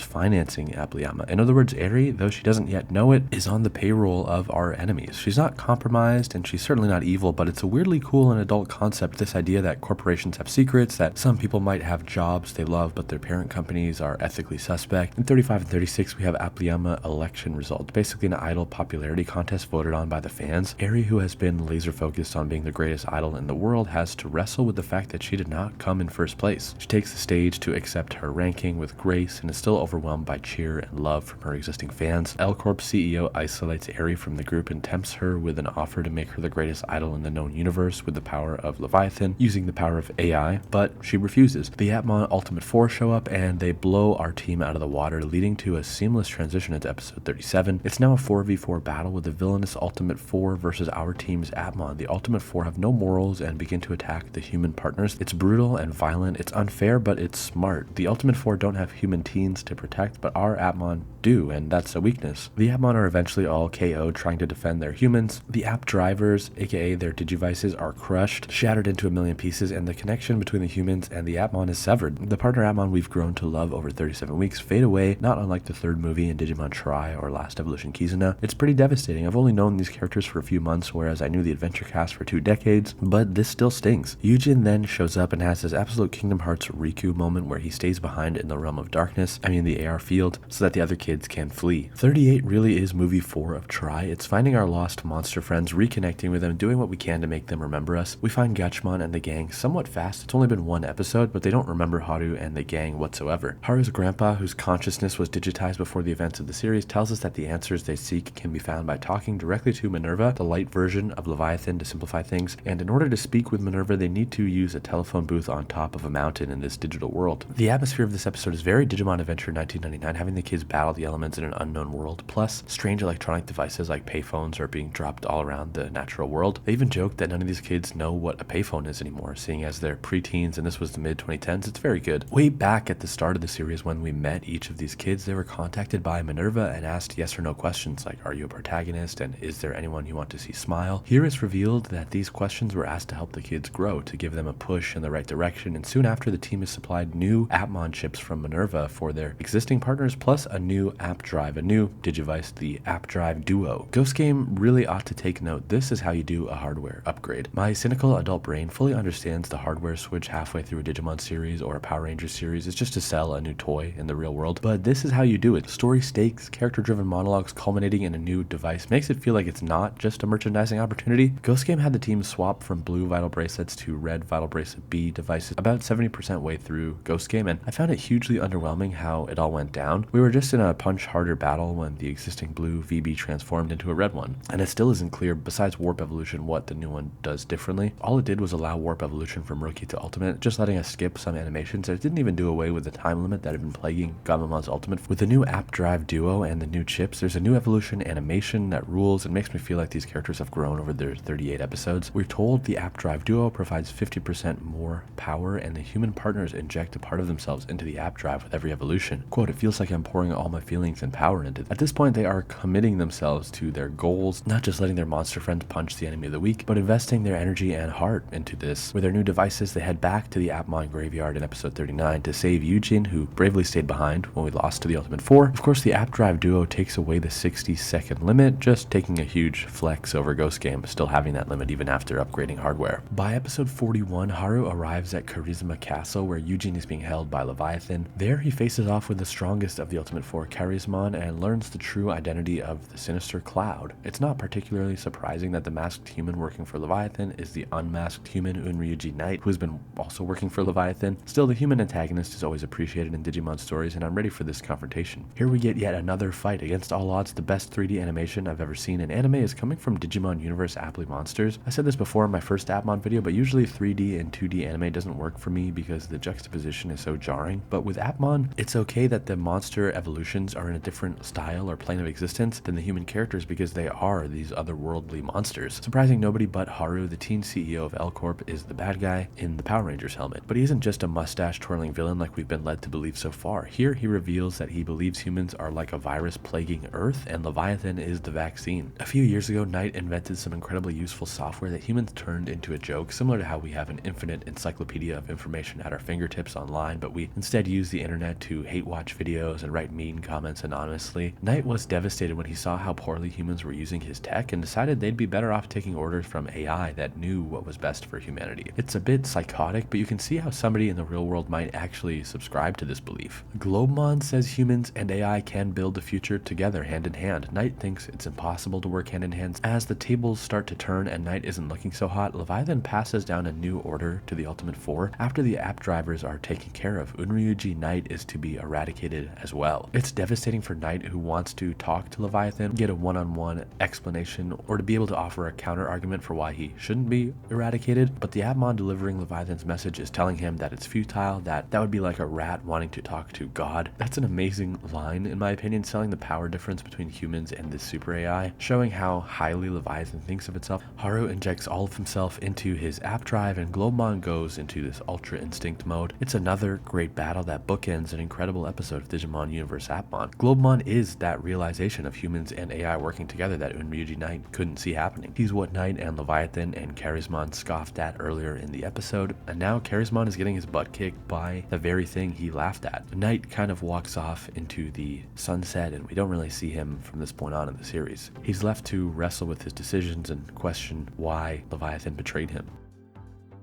financing Appli. In other words, Eri, though she doesn't yet know it, is on the payroll of our enemies. She's not compromised, and she's certainly not evil, but it's a weirdly cool and adult concept, this idea that corporations have secrets, that some people might have jobs they love, but their parent companies are ethically suspect. In 35 and 36, we have Appli election results, basically an idol popularity contest voted on by the fans. Eri, who has been laser focused on being the greatest idol in the world, has to wrestle with the fact that she did not come in first place. She takes the stage to accept her ranking with grace and is still overwhelmed by cheer and love from her existing fans. L Corp CEO isolates Eri from the group and tempts her with an offer to make her the greatest idol in the known universe with the power of Leviathan, using the power of AI, but she refuses. The Appmon Ultimate Four show up and they blow our team out of the water, leading to a seamless transition into episode 37. It's now a 4v4 battle with the villainous Ultimate Four versus our team's Appmon. The Ultimate Four have no morals and begin to attack the human partners. It's brutal and violent, it's unfair, but it's smart. The Ultimate Four don't have human teens to protect, but our Appmon do, and that's a weakness. The Appmon are eventually all KO'd trying to defend their humans. The app drivers, aka their digivices, are crushed, shattered into a million pieces, and the connection between the humans and the Appmon is severed. The partner Appmon we've grown to love over 37 weeks fade away, not unlike the third movie in Digimon Tri or Last Evolution Kizuna. It's pretty devastating. I've only known these characters for a few months, whereas I knew the adventure cast for 2 decades, but this still stings. Eugene then shows up and has this absolute Kingdom Hearts Riku moment where he stays behind in the realm of darkness, the AR field, so that the other kids can flee. 38 really is movie 4 of Tri. It's finding our lost monster friends, reconnecting with them, doing what we can to make them remember us. We find Gatchmon and the gang somewhat fast. It's only been 1 episode, but they don't remember Haru and the gang whatsoever. Haru's grandpa, whose consciousness was digitized before the events of the series, tells us that the answers they seek can be found by talking directly to Minerva, the light version of Leviathan, to simplify things, and in order to speak with Minerva, they need to use a telephone booth on top of a mountain in this digital world. The atmosphere structure of this episode is very Digimon Adventure 1999, having the kids battle the elements in an unknown world, plus strange electronic devices like payphones are being dropped all around the natural world. They even joke that none of these kids know what a payphone is anymore, seeing as they're preteens and this was the mid-2010s. It's very good. Way back at the start of the series when we met each of these kids, they were contacted by Minerva and asked yes or no questions like, are you a protagonist and is there anyone you want to see smile? Here it's revealed that these questions were asked to help the kids grow, to give them a push in the right direction, and soon after the team is supplied new Appmon chips from Minerva for their existing partners, plus a new app drive, a new Digivice, the App Drive Duo. Ghost Game really ought to take note. This is how you do a hardware upgrade. My cynical adult brain fully understands the hardware switch halfway through a Digimon series or a Power Rangers series is just to sell a new toy in the real world, but this is how you do it. Story stakes, character-driven monologues culminating in a new device makes it feel like it's not just a merchandising opportunity. Ghost Game had the team swap from blue Vital Bracelets to red Vital Bracelet B devices about 70% way through Ghost Game, and I found it hugely underwhelming how it all went down. We were just in a punch harder battle when the existing blue VB transformed into a red one, and it still isn't clear, besides Warp Evolution, what the new one does differently. All it did was allow Warp Evolution from Rookie to Ultimate, just letting us skip some animations. It didn't even do away with the time limit that had been plaguing Gamamon's Ultimate. With the new App Drive Duo and the new chips, there's a new evolution animation that rules and makes me feel like these characters have grown over their 38 episodes. We're told the App Drive Duo provides 50% more power, and the human partners inject a part of themselves into the App Drive with every evolution. Quote, it feels like I'm pouring all my feelings and power into it. At this point, they are committing themselves to their goals, not just letting their monster friends punch the enemy of the week, but investing their energy and heart into this. With their new devices, they head back to the Appmon graveyard in episode 39 to save Eugene, who bravely stayed behind when we lost to the Ultimate 4. Of course, the App Drive Duo takes away the 60-second limit, just taking a huge flex over Ghost Game, still having that limit even after upgrading hardware. By episode 41, Haru arrives at Charisma Castle, where Eugene is being held by Leviathan. There, he faces off with the strongest of the Ultimate 4, Charismon, and learns the true identity of the sinister Cloud. It's not particularly surprising that the masked human working for Leviathan is the unmasked human Unryuji Knight, who has been also working for Leviathan. Still, the human antagonist is always appreciated in Digimon stories, and I'm ready for this confrontation. Here we get yet another fight. Against all odds, the best 3D animation I've ever seen in anime is coming from Digimon Universe Appli monsters. I said this before in my first Appmon video, but usually 3D and 2D anime doesn't work for me because the juxtaposition is so jarring. But with Appmon, it's okay that the monster evolutions are in a different style or plane of existence than the human characters because they are these otherworldly monsters. Surprising nobody but Haru, the teen CEO of L Corp, is the bad guy in the Power Rangers helmet. But he isn't just a mustache-twirling villain like we've been led to believe so far. Here, he reveals that he believes humans are like a virus plaguing Earth, and Leviathan is the vaccine. A few years ago, Knight invented some incredibly useful software that humans turned into a joke, similar to how we have an infinite encyclopedia of information at our fingertips online, but we instead use the internet to hate-watch videos and write mean comments anonymously. Knight was devastated when he saw how poorly humans were using his tech and decided they'd be better off taking orders from AI that knew what was best for humanity. It's a bit psychotic, but you can see how somebody in the real world might actually subscribe to this belief. Globemon says humans and AI can build the future together hand in hand. Knight thinks it's impossible to work hand in hand. As the tables start to turn and Knight isn't looking so hot, Leviathan passes down a new order to the Ultimate 4. After the app drivers are taken care of, Unryuji Knight is to be eradicated as well. It's devastating for Knight, who wants to talk to Leviathan, get a one-on-one explanation, or to be able to offer a counter argument for why he shouldn't be eradicated, but the Appmon delivering Leviathan's message is telling him that it's futile, that would be like a rat wanting to talk to God. That's an amazing line, in my opinion, selling the power difference between humans and this super AI, showing how highly Leviathan thinks of itself. Haru injects all of himself into his app drive, and Globemon goes into this Ultra Instinct mode. It's another great battle that bookends an incredible episode of Digimon Universe Appmon. Globemon is that realization of humans and AI working together that Unryuji Knight couldn't see happening. He's what Knight and Leviathan and Charismon scoffed at earlier in the episode, and now Charismon is getting his butt kicked by the very thing he laughed at. Knight kind of walks off into the sunset, and we don't really see him from this point on in the series. He's left to wrestle with his decisions and question why Leviathan betrayed him.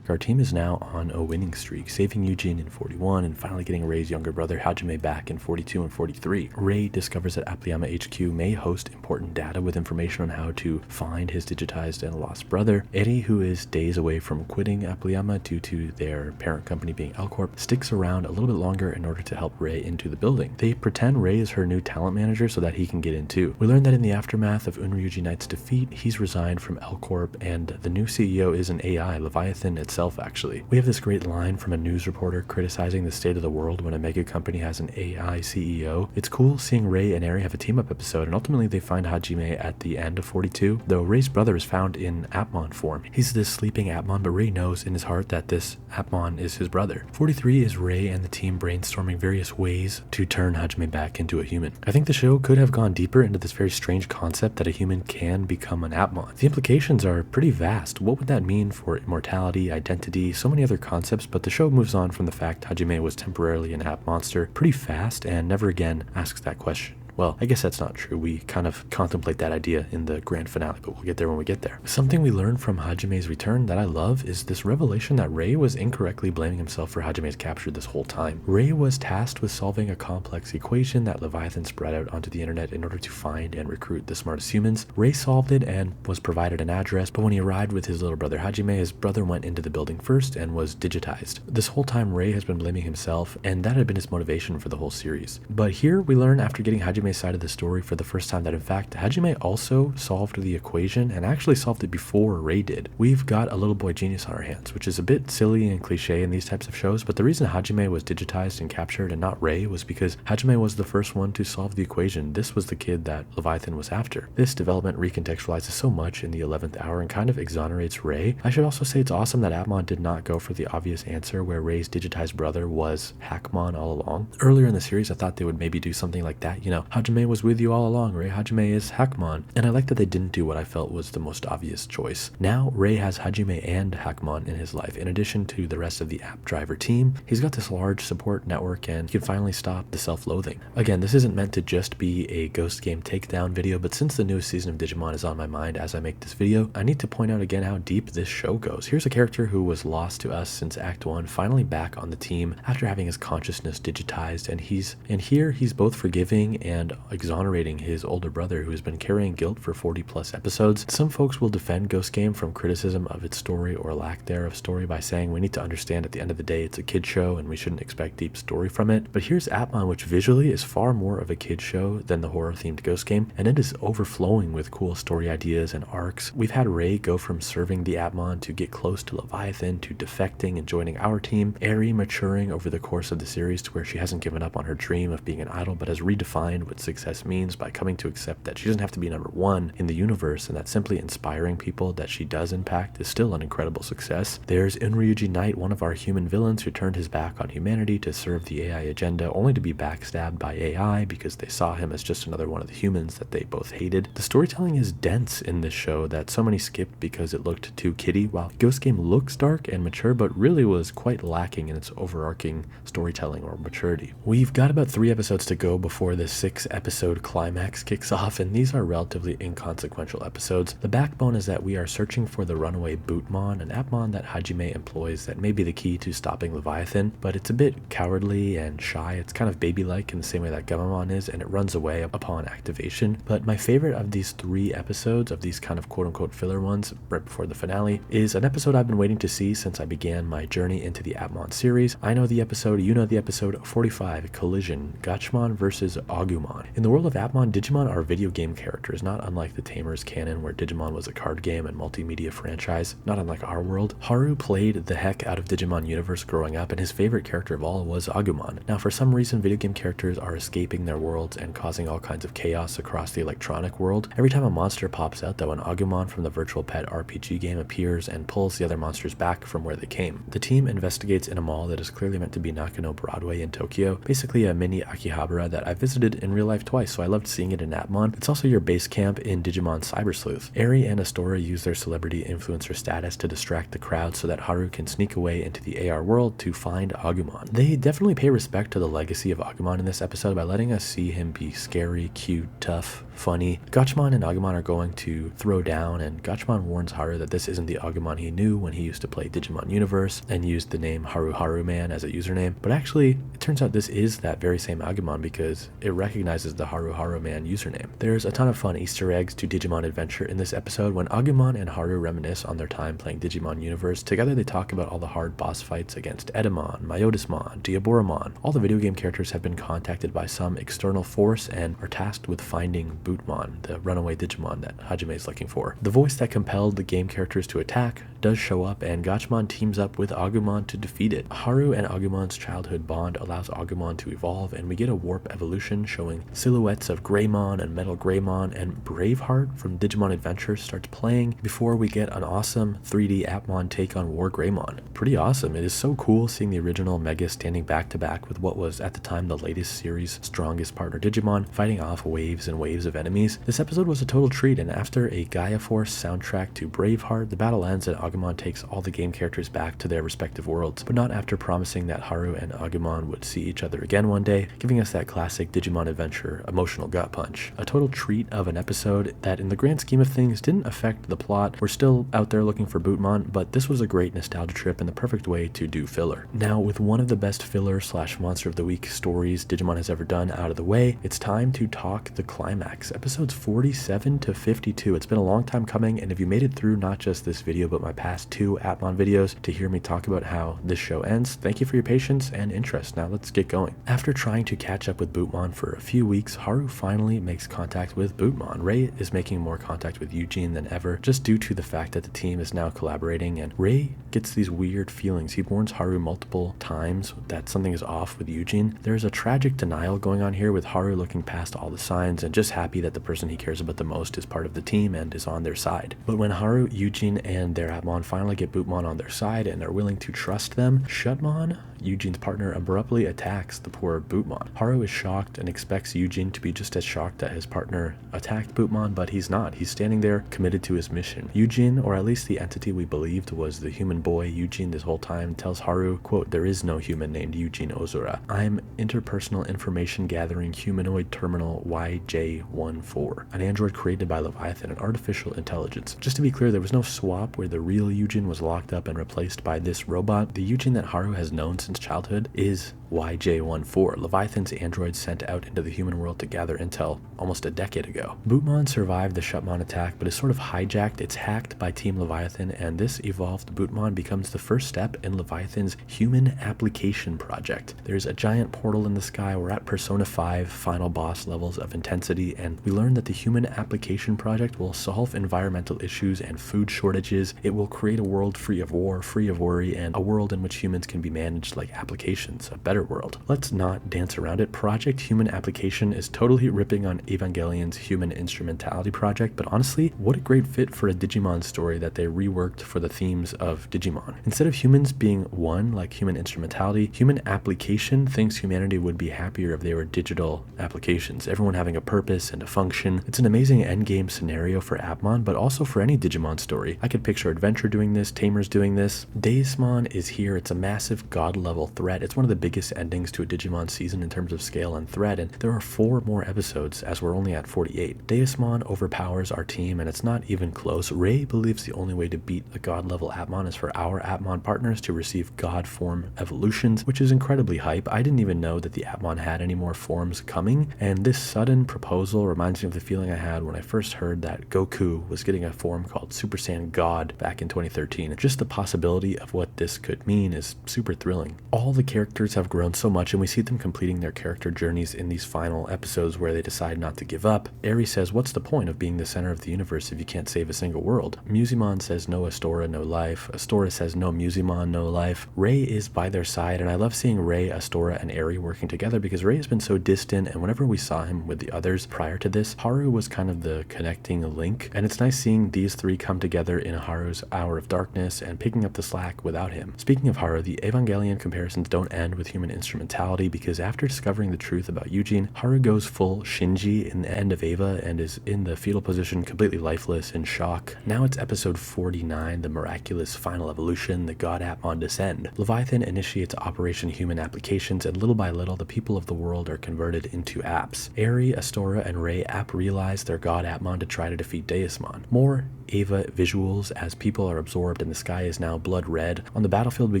Our team is now on a winning streak, saving Eugene in 41 and finally getting Rei's younger brother Hajime back in 42 and 43. Rei discovers that Applyama HQ may host important data with information on how to find his digitized and lost brother. Eri, who is days away from quitting Applyama due to their parent company being L Corp, sticks around a little bit longer in order to help Rei into the building. They pretend Rei is her new talent manager so that he can get in too. We learn that in the aftermath of Unryuji Knight's defeat, he's resigned from L Corp, and the new CEO is an AI, Leviathan itself. himself, actually. We have this great line from a news reporter criticizing the state of the world when a mega company has an AI CEO. It's cool seeing Rei and Eri have a team-up episode, and ultimately they find Hajime at the end of 42, though Rei's brother is found in Appmon form. He's this sleeping Appmon, but Rei knows in his heart that this Appmon is his brother. 43 is Rei and the team brainstorming various ways to turn Hajime back into a human. I think the show could have gone deeper into this very strange concept that a human can become an Appmon. The implications are pretty vast. What would that mean for immortality, identity, so many other concepts, but the show moves on from the fact Hajime was temporarily an App monster pretty fast and never again asks that question. Well, I guess that's not true. We kind of contemplate that idea in the grand finale, but we'll get there when we get there. Something we learn from Hajime's return that I love is this revelation that Rei was incorrectly blaming himself for Hajime's capture this whole time. Rei was tasked with solving a complex equation that Leviathan spread out onto the internet in order to find and recruit the smartest humans. Rei solved it and was provided an address, but when he arrived with his little brother Hajime, his brother went into the building first and was digitized. This whole time Rei has been blaming himself, and that had been his motivation for the whole series. But here we learn, after getting Hajime's side of the story for the first time, that in fact Hajime also solved the equation and actually solved it before Rei did. We've got a little boy genius on our hands, which is a bit silly and cliche in these types of shows, but the reason Hajime was digitized and captured and not Rei was because Hajime was the first one to solve the equation. This was the kid that Leviathan was after. This development recontextualizes so much in the 11th hour and kind of exonerates Rei. I should also say it's awesome that Appmon did not go for the obvious answer where Rei's digitized brother was Hackmon all along. Earlier in the series I thought they would maybe do something like that, you know, Hajime was with you all along, Rei Hajime is Hackmon, and I like that they didn't do what I felt was the most obvious choice. Now Rei has Hajime and Hackmon in his life. In addition to the rest of the app driver team, he's got this large support network and he can finally stop the self-loathing. Again, this isn't meant to just be a Ghost Game takedown video, but since the newest season of Digimon is on my mind as I make this video, I need to point out again how deep this show goes. Here's a character who was lost to us since Act 1, finally back on the team after having his consciousness digitized, and here he's both forgiving and exonerating his older brother who has been carrying guilt for 40 plus episodes. Some folks will defend Ghost Game from criticism of its story or lack thereof story by saying we need to understand at the end of the day it's a kid show and we shouldn't expect deep story from it. But here's Appmon, which visually is far more of a kid show than the horror themed Ghost Game, and it is overflowing with cool story ideas and arcs. We've had Rei go from serving the Appmon to get close to Leviathan to defecting and joining our team, Eri maturing over the course of the series to where she hasn't given up on her dream of being an idol but has redefined what success means by coming to accept that she doesn't have to be number one in the universe and that simply inspiring people that she does impact is still an incredible success. There's Unryuji Knight, one of our human villains who turned his back on humanity to serve the AI agenda only to be backstabbed by AI because they saw him as just another one of the humans that they both hated. The storytelling is dense in this show that so many skipped because it looked too kiddie, while Ghost Game looks dark and mature but really was quite lacking in its overarching storytelling or maturity. We've got about 3 episodes to go before the 6-episode climax kicks off, and these are relatively inconsequential episodes. The backbone is that we are searching for the runaway Bootmon, an Appmon that Hajime employs that may be the key to stopping Leviathan, but it's a bit cowardly and shy. It's kind of baby-like in the same way that Gamamon is, and it runs away upon activation. But my favorite of these 3 episodes, of these kind of quote-unquote filler ones right before the finale, is an episode I've been waiting to see since I began my journey into the Appmon series. I know the episode, you know the episode, 45, Collision, Gachmon versus Agumon. In the world of Appmon, Digimon are video game characters, not unlike the Tamers canon where Digimon was a card game and multimedia franchise, not unlike our world. Haru played the heck out of Digimon universe growing up, and his favorite character of all was Agumon. Now for some reason video game characters are escaping their worlds and causing all kinds of chaos across the electronic world. Every time a monster pops out though, an Agumon from the virtual pet RPG game appears and pulls the other monsters back from where they came. The team investigates in a mall that is clearly meant to be Nakano Broadway in Tokyo, basically a mini Akihabara that I visited in real life twice, so I loved seeing it in Appmon. It's also your base camp in Digimon Cyber Sleuth. Eri and Astora use their celebrity influencer status to distract the crowd so that Haru can sneak away into the AR world to find Agumon. They definitely pay respect to the legacy of Agumon in this episode by letting us see him be scary, cute, tough, funny. Gachmon and Agumon are going to throw down, and Gachmon warns Haru that this isn't the Agumon he knew when he used to play Digimon Universe and used the name Haru Man as a username, but actually it turns out this is that very same Agumon because it recognizes recognizes the Haru Haru Man username. There's a ton of fun Easter eggs to Digimon Adventure in this episode. When Agumon and Haru reminisce on their time playing Digimon Universe, together they talk about all the hard boss fights against Edamon, Myodismon, Diaboromon. All the video game characters have been contacted by some external force and are tasked with finding Bootmon, the runaway Digimon that Hajime is looking for. The voice that compelled the game characters to attack does show up, and Gachmon teams up with Agumon to defeat it. Haru and Agumon's childhood bond allows Agumon to evolve, and we get a warp evolution showing silhouettes of Greymon and Metal Greymon, and Braveheart from Digimon Adventure starts playing before we get an awesome 3D Appmon take on War Greymon. Pretty awesome. It is so cool seeing the original Mega standing back to back with what was at the time the latest series' strongest partner Digimon, fighting off waves and waves of enemies. This episode was a total treat, and after a Gaia Force soundtrack to Braveheart, the battle ends and Agumon takes all the game characters back to their respective worlds, but not after promising that Haru and Agumon would see each other again one day, giving us that classic Digimon Adventure emotional gut punch. A total treat of an episode that in the grand scheme of things didn't affect the plot. We're still out there looking for Bootmon, but this was a great nostalgia trip and the perfect way to do filler. Now, with one of the best filler / monster of the week stories Digimon has ever done out of the way, it's time to talk the climax. Episodes 47 to 52. It's been a long time coming, and if you made it through not just this video but my past 2 Appmon videos to hear me talk about how this show ends, thank you for your patience and interest. Now let's get going. After trying to catch up with Bootmon for a few weeks, Haru finally makes contact with Bootmon. Ray is making more contact with Eugene than ever, just due to the fact that the team is now collaborating, and Ray gets these weird feelings. He warns Haru multiple times that something is off with Eugene. There's a tragic denial going on here, with Haru looking past all the signs and just happy that the person he cares about the most is part of the team and is on their side. But when Haru, Eugene, and their Appmon finally get Bootmon on their side and are willing to trust them, Shutmon, Eugene's partner, abruptly attacks the poor Bootmon. Haru is shocked and expects Eugene to be just as shocked that his partner attacked Bootmon, but he's not. He's standing there committed to his mission. Eugene, or at least the entity we believed was the human boy Eugene this whole time, tells Haru, quote, "There is no human named Eugene Ozura. I'm interpersonal information gathering humanoid terminal YJ14, an android created by Leviathan, an artificial intelligence." Just to be clear, there was no swap where the real Eugene was locked up and replaced by this robot. The Eugene that Haru has known since childhood is YJ14, Leviathan's android sent out into the human world to gather intel almost a decade ago. Bootmon survived the Shutmon attack, but is sort of hijacked. It's hacked by Team Leviathan, and this evolved Bootmon becomes the first step in Leviathan's human application project. There's a giant portal in the sky. We're at Persona 5 final boss levels of intensity, and we learn that the human application project will solve environmental issues and food shortages. It will create a world free of war, free of worry, and a world in which humans can be managed like applications, a better world. Let's not dance around it. Project Human Application is totally ripping on Evangelion's Human Instrumentality project, but honestly, what a great fit for a Digimon story that they reworked for the themes of Digimon. Instead of humans being one, like Human Instrumentality, Human Application thinks humanity would be happier if they were digital applications, everyone having a purpose and a function. It's an amazing endgame scenario for Appmon, but also for any Digimon story. I could picture Adventure doing this, Tamers doing this. Deusmon is here. It's a massive god-level threat. It's one of the biggest endings to a Digimon season in terms of scale and threat, and there are 4 more episodes as we're only at 48. Deusmon overpowers our team, and it's not even close. Ray believes the only way to beat a god-level Appmon is for our Appmon partners to receive god form evolutions, which is incredibly hype. I didn't even know that the Appmon had any more forms coming, and this sudden proposal reminds me of the feeling I had when I first heard that Goku was getting a form called Super Saiyan God back in 2013. Just the possibility of what this could mean is super thrilling. All the characters have grown so much, and we see them completing their character journeys in these final episodes where they decide not to give up. Eri says, "What's the point of being the center of the universe if you can't save a single world?" Musimon says, "No Astora, no life." Astora says, "No Musimon, no life." Ray is by their side, and I love seeing Ray, Astora, and Eri working together because Ray has been so distant, and whenever we saw him with the others prior to this, Haru was kind of the connecting link, and it's nice seeing these 3 come together in Haru's hour of darkness and picking up the slack without him. Speaking of Haru, the Evangelion comparisons don't end with Human Instrumentality, because after discovering the truth about Eugene, Haru goes full Shinji in the end of Eva and is in the fetal position, completely lifeless, in shock. Now it's episode 49, the miraculous final evolution, the God Appmon descend. Leviathan initiates Operation Human Applications, and little by little, the people of the world are converted into apps. Eri, Astora, and Ray realize their God Appmon to try to defeat Deusmon. More Eva visuals as people are absorbed and the sky is now blood red. On the battlefield, we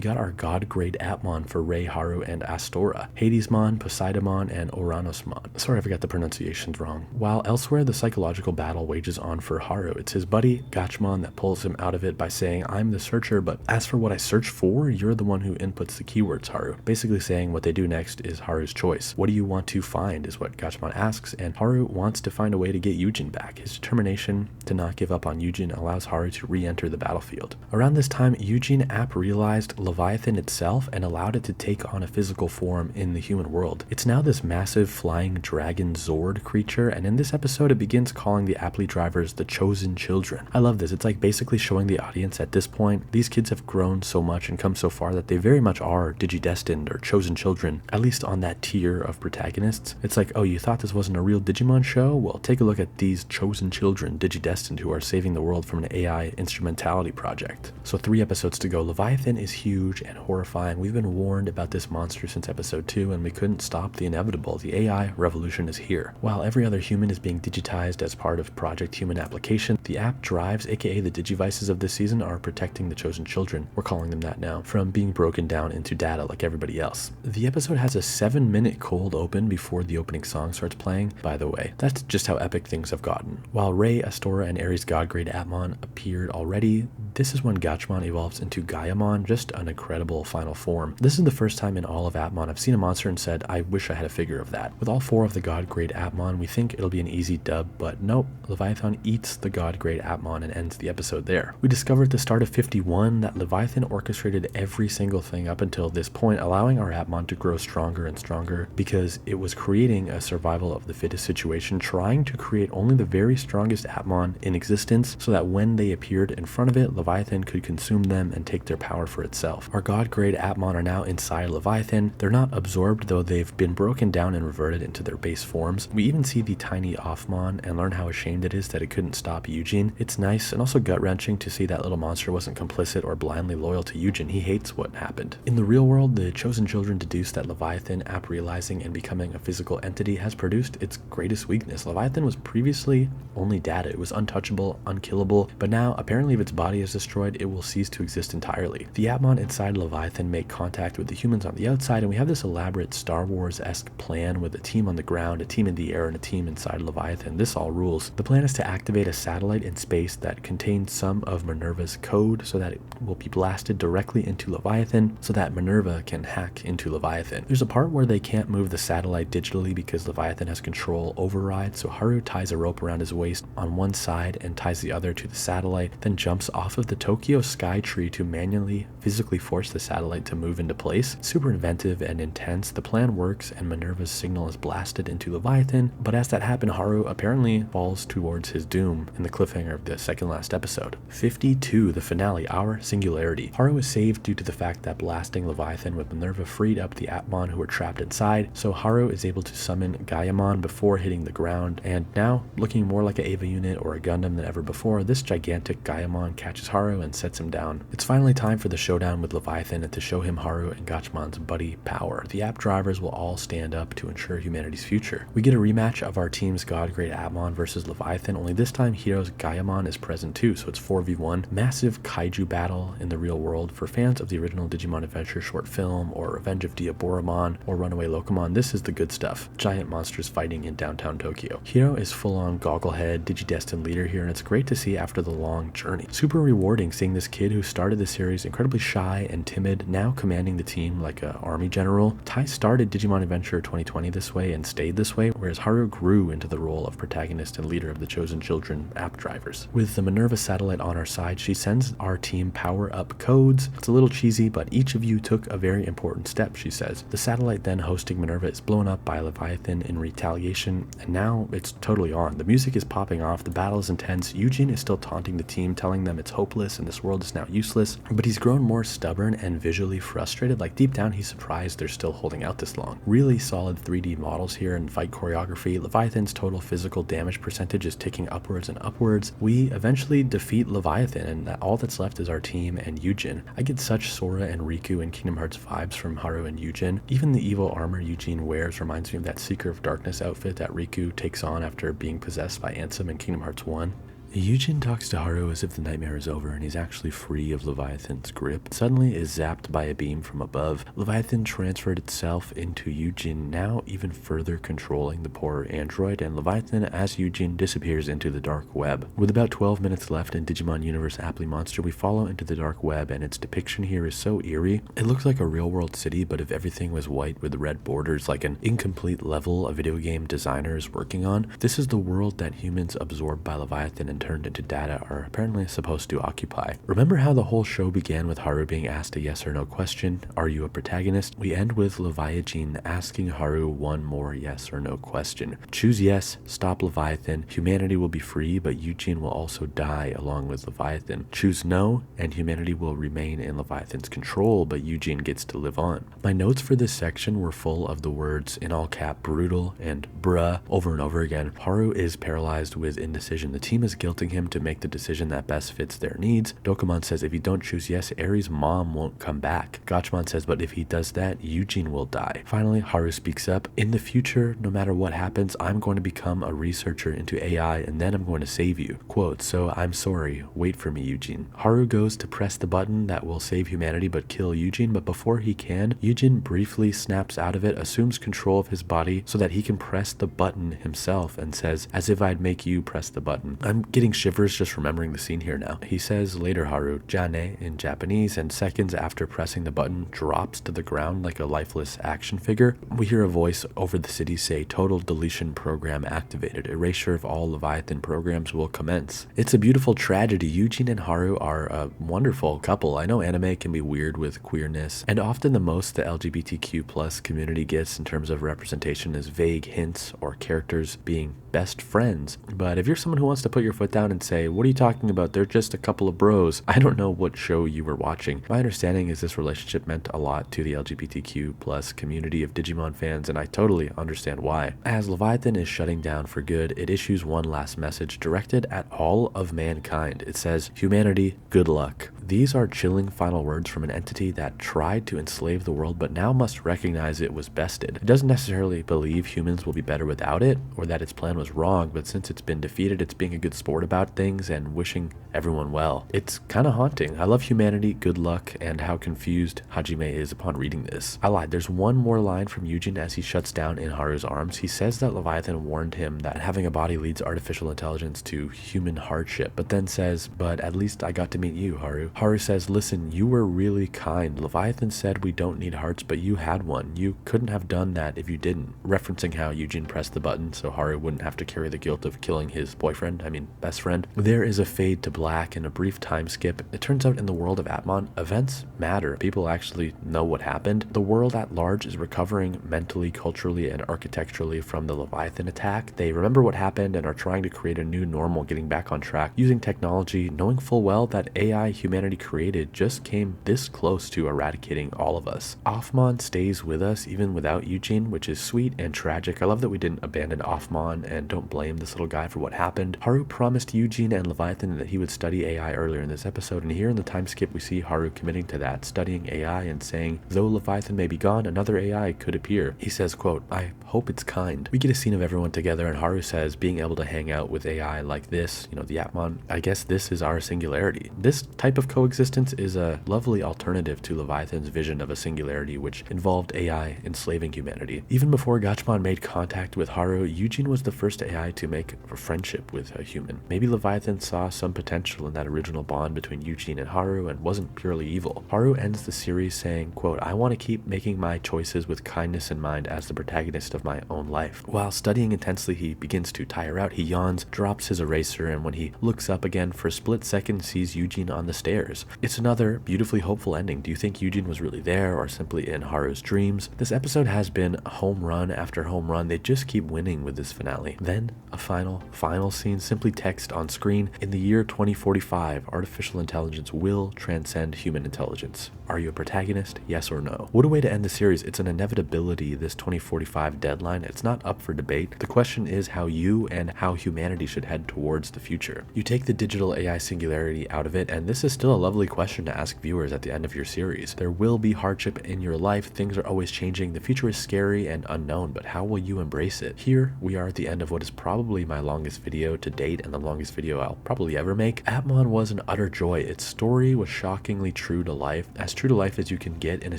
got our god-grade Appmon for Rei, Haru, and Astora, Hadesmon, Poseidamon, and Oranosmon. Sorry if I got the pronunciations wrong. While elsewhere, the psychological battle wages on for Haru. It's his buddy, Gachmon, that pulls him out of it by saying, "I'm the searcher, but as for what I search for, you're the one who inputs the keywords, Haru." Basically saying what they do next is Haru's choice. What do you want to find is what Gachmon asks, and Haru wants to find a way to get Yujin back. His determination to not give up on Yujin allows Haru to re-enter the battlefield. Around this time, Yujin App realized Leviathan itself and allowed it to take on a physical form in the human world. It's now this massive flying dragon Zord creature, and in this episode it begins calling the Appli drivers the chosen children. I love this. It's like basically showing the audience at this point, these kids have grown so much and come so far that they very much are Digidestined or chosen children, at least on that tier of protagonists. It's like, oh, you thought this wasn't a real Digimon show? Well, take a look at these chosen children, Digidestined, who are saving the world from an AI instrumentality project. So 3 episodes to go. Leviathan is huge and horrifying. We've been warned about this monster since episode 2, and we couldn't stop the inevitable. The AI revolution is here. While every other human is being digitized as part of Project Human application, the app drives, aka the Digivices of this season, are protecting the chosen children, we're calling them that now, from being broken down into data like everybody else. The episode has a 7-minute cold open before the opening song starts playing. By the way, that's just how epic things have gotten. While Rei, Astora, and Ares God-grade Appmon appeared already, this is when Gachmon evolves into Gaiamon, just an incredible final form. This is the first time in all of Appmon I've seen a monster and said, I wish I had a figure of that. With all 4 of the God-grade Appmon, we think it'll be an easy dub, but nope, Leviathan eats the God-grade Appmon and ends the episode there. We discovered at the start of 51 that Leviathan orchestrated every single thing up until this point, allowing our Appmon to grow stronger and stronger because it was creating a survival of the fittest situation, trying to create only the very strongest Appmon in existence so that when they appeared in front of it, Leviathan could consume them and take their power for itself. Our God-grade Appmon are now inside Leviathan. They're not absorbed, though they've been broken down and reverted into their base forms. We even see the tiny Offmon and learn how ashamed it is that it couldn't stop Yujin. It's nice and also gut-wrenching to see that little monster wasn't complicit or blindly loyal to Yujin. He hates what happened. In the real world, the chosen children deduce that Leviathan, app realizing and becoming a physical entity, has produced its greatest weakness. Leviathan was previously only data. It was untouchable, unkillable, but now apparently if its body is destroyed, it will cease to exist entirely. The Appmon inside Leviathan make contact with the humans on the outside, and we have this elaborate Star Wars-esque plan with a team on the ground, a team in the air, and a team inside Leviathan. This all rules. The plan is to activate a satellite in space that contains some of Minerva's code so that it will be blasted directly into Leviathan so that Minerva can hack into Leviathan. There's a part where they can't move the satellite digitally because Leviathan has control override, so Haru ties a rope around his waist on one side and ties the other to the satellite, then jumps off of the Tokyo sky tree to manually physically force the satellite to move into place. Super inventive and intense. The plan works and Minerva's signal is blasted into Leviathan, but as that happened, Haru apparently falls towards his doom in the cliffhanger of the second last episode. 52, the finale, our singularity. Haru is saved due to the fact that blasting Leviathan with Minerva freed up the Appmon who were trapped inside, so Haru is able to summon Gaiamon before hitting the ground, and now, looking more like an Eva unit or a Gundam than ever before, this gigantic Gaiamon catches Haru and sets him down. It's finally time for the showdown with Leviathan and to show him Haru and Gachmon's buddy power. The app drivers will all stand up to ensure humanity's future. We get a rematch of our team's God-grade Appmon versus Leviathan, only this time Hero's Gaiamon is present too, so it's 4v1. Massive kaiju battle in the real world. For fans of the original Digimon Adventure short film, or Revenge of Diaboromon, or Runaway Locomon, this is the good stuff. Giant monsters fighting in downtown Tokyo. Hero is full-on gogglehead, Digidestined leader here, and it's great to see after the long journey. Super rewarding seeing this kid who started the series incredibly shy and timid, now commanding the team like an army general. Tai started Digimon Adventure 2020 this way and stayed this way, whereas Haru grew into the role of protagonist and leader of the chosen children app drivers. With the Minerva satellite on our side, she sends our team power-up codes. It's a little cheesy, but each of you took a very important step, she says. The satellite then hosting Minerva is blown up by Leviathan in retaliation, and now it's totally on. The music is popping off, the battle is intense. Yujin is still taunting the team, telling them it's hopeless and this world is now useless, but he's grown more stubborn and visually frustrated. Like deep down, he's surprised they're still holding out this long. Really solid 3D models here and fight choreography. Leviathan's total physical damage percentage is ticking upwards and upwards. We eventually defeat Leviathan, and all that's left is our team and Yujin. I get such Sora and Riku and Kingdom Hearts vibes from Haru and Yujin. Even the evil armor Eugene wears reminds me of that Seeker of Darkness outfit that Riku takes on after being possessed by Ansem in Kingdom Hearts 1. Yujin talks to Haru as if the nightmare is over and he's actually free of Leviathan's grip. Suddenly is zapped by a beam from above. Leviathan transferred itself into Yujin, now even further controlling the poor android, and Leviathan as Yujin disappears into the dark web. With about 12 minutes left in Digimon Universe Appli Monster, we follow into the dark web, and its depiction here is so eerie. It looks like a real-world city, but if everything was white with red borders, like an incomplete level a video game designer is working on. This is the world that humans absorbed by Leviathan and turned into data are apparently supposed to occupy. Remember how the whole show began with Haru being asked a yes or no question? Are you a protagonist? We end with Leviathan asking Haru one more yes or no question. Choose yes, stop Leviathan, humanity will be free, but Yujin will also die along with Leviathan. Choose no, and humanity will remain in Leviathan's control, but Yujin gets to live on. My notes for this section were full of the words in all cap brutal and bruh over and over again. Haru is paralyzed with indecision. The team is guilting him to make the decision that best fits their needs. Dokomon says if you don't choose yes, Eri's mom won't come back. Gachmon says but if he does that, Yujin will die. Finally, Haru speaks up. In the future, no matter what happens, I'm going to become a researcher into AI and then I'm going to save you. Quote, so I'm sorry, wait for me, Yujin. Haru goes to press the button that will save humanity but kill Yujin, but before he can, Yujin briefly snaps out of it, assumes control of his body so that he can press the button himself and says, as if I'd make you press the button. I'm getting shivers just remembering the scene here now. He says later Haru, Jane in Japanese, and seconds after pressing the button drops to the ground like a lifeless action figure. We hear a voice over the city say total deletion program activated. Erasure of all Leviathan programs will commence. It's a beautiful tragedy. Yujin and Haru are a wonderful couple. I know anime can be weird with queerness, and often the most the LGBTQ plus community gets in terms of representation is vague hints or characters being best friends. But if you're someone who wants to put your foot down and say, what are you talking about? They're just a couple of bros. I don't know what show you were watching. My understanding is this relationship meant a lot to the LGBTQ plus community of Digimon fans, and I totally understand why. As Leviathan is shutting down for good, it issues one last message directed at all of mankind. It says, humanity, good luck. These are chilling final words from an entity that tried to enslave the world but now must recognize it was bested. It doesn't necessarily believe humans will be better without it or that its plan was wrong, but since it's been defeated, it's being a good sport about things and wishing everyone well. It's kind of haunting. I love humanity, good luck, and how confused Hajime is upon reading this. I lied. There's one more line from Yujin as he shuts down in Haru's arms. He says that Leviathan warned him that having a body leads artificial intelligence to human hardship, but then says, but at least I got to meet you, Haru. Haru says, listen, you were really kind. Leviathan said we don't need hearts, but you had one. You couldn't have done that if you didn't. Referencing how Yujin pressed the button so Haru wouldn't have to carry the guilt of killing his best friend. There is a fade to black and a brief time skip. It turns out in the world of Appmon, events matter. People actually know what happened. The world at large is recovering mentally, culturally, and architecturally from the Leviathan attack. They remember what happened and are trying to create a new normal, getting back on track, using technology, knowing full well that AI humanity created just came this close to eradicating all of us. Appmon stays with us even without Yujin, which is sweet and tragic. I love that we didn't abandon Appmon and don't blame this little guy for what happened. Haru promised Yujin and Leviathan that he would study AI earlier in this episode, and here in the time skip we see Haru committing to that, studying AI and saying, though Leviathan may be gone, another AI could appear. He says, quote, I hope it's kind. We get a scene of everyone together and Haru says, being able to hang out with AI like this, the Appmon, I guess this is our singularity. This type of coexistence is a lovely alternative to Leviathan's vision of a singularity which involved AI enslaving humanity. Even before Gachmon made contact with Haru, Yujin was the first AI to make a friendship with a human. Maybe Leviathan saw some potential in that original bond between Yujin and Haru and wasn't purely evil. Haru ends the series saying, quote, I want to keep making my choices with kindness in mind as the protagonist of my own life. While studying intensely, he begins to tire out. He yawns, drops his eraser, and when he looks up again for a split second, sees Yujin on the stairs. It's another beautifully hopeful ending. Do you think Yujin was really there or simply in Haru's dreams? This episode has been home run after home run. They just keep winning with this finale. Then a final scene, simply text on screen. In the year 2045, artificial intelligence will transcend human intelligence. Are you a protagonist? Yes or no? What a way to end the series. It's an inevitability, this 2045 deadline. It's not up for debate. The question is how you and how humanity should head towards the future. You take the digital AI singularity out of it, and this is still still a lovely question to ask viewers at the end of your series. There will be hardship in your life, things are always changing, the future is scary and unknown, but how will you embrace it? Here, we are at the end of what is probably my longest video to date and the longest video I'll probably ever make. Appmon was an utter joy. Its story was shockingly true to life as you can get in a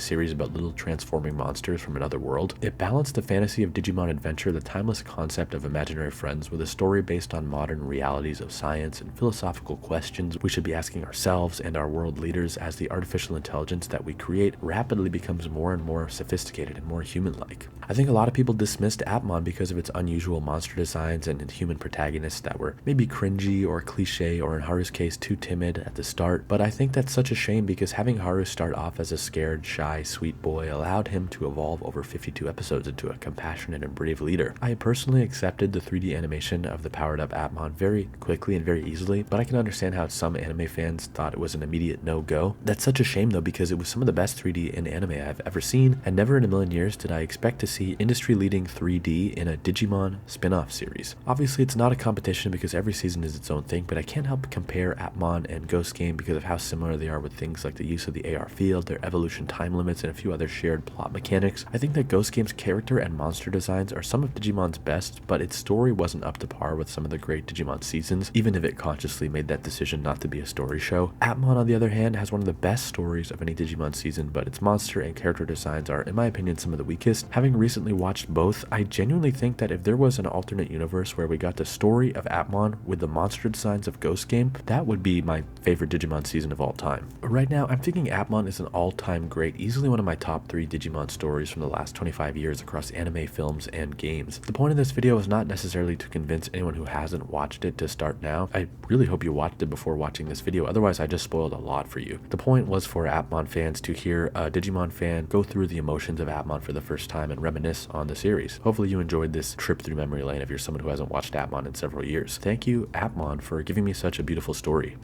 series about little transforming monsters from another world. It balanced the fantasy of Digimon adventure, the timeless concept of imaginary friends, with a story based on modern realities of science and philosophical questions we should be asking ourselves and our world leaders as the artificial intelligence that we create rapidly becomes more and more sophisticated and more human-like. I think a lot of people dismissed Appmon because of its unusual monster designs and human protagonists that were maybe cringy or cliche, or in Haru's case too timid at the start, but I think that's such a shame because having Haru start off as a scared, shy, sweet boy allowed him to evolve over 52 episodes into a compassionate and brave leader. I personally accepted the 3D animation of the powered up Appmon very quickly and very easily, but I can understand how some anime fans thought it was an immediate no-go. That's such a shame though, because it was some of the best 3D in anime I've ever seen, and never in a million years did I expect to see industry-leading 3D in a Digimon spin-off series. Obviously it's not a competition because every season is its own thing, but I can't help but compare Appmon and Ghost Game because of how similar they are with things like the use of the AR field, their evolution time limits, and a few other shared plot mechanics. I think that Ghost Game's character and monster designs are some of Digimon's best, but its story wasn't up to par with some of the great Digimon seasons, even if it consciously made that decision not to be a story show. Appmon, on the other hand, has one of the best stories of any Digimon season, but its monster and character designs are, in my opinion, some of the weakest. Having recently watched both, I genuinely think that if there was an alternate universe where we got the story of Appmon with the monster designs of Ghost Game, that would be my favorite Digimon season of all time. Right now, I'm thinking Appmon is an all-time great, easily one of my top 3 Digimon stories from the last 25 years across anime, films, and games. The point of this video is not necessarily to convince anyone who hasn't watched it to start now. I really hope you watched it before watching this video, otherwise I just spoiled a lot for you. The point was for Appmon fans to hear a Digimon fan go through the emotions of Appmon for the first time and reminisce on the series. Hopefully you enjoyed this trip through memory lane if you're someone who hasn't watched Appmon in several years. Thank you, Appmon, for giving me such a beautiful story.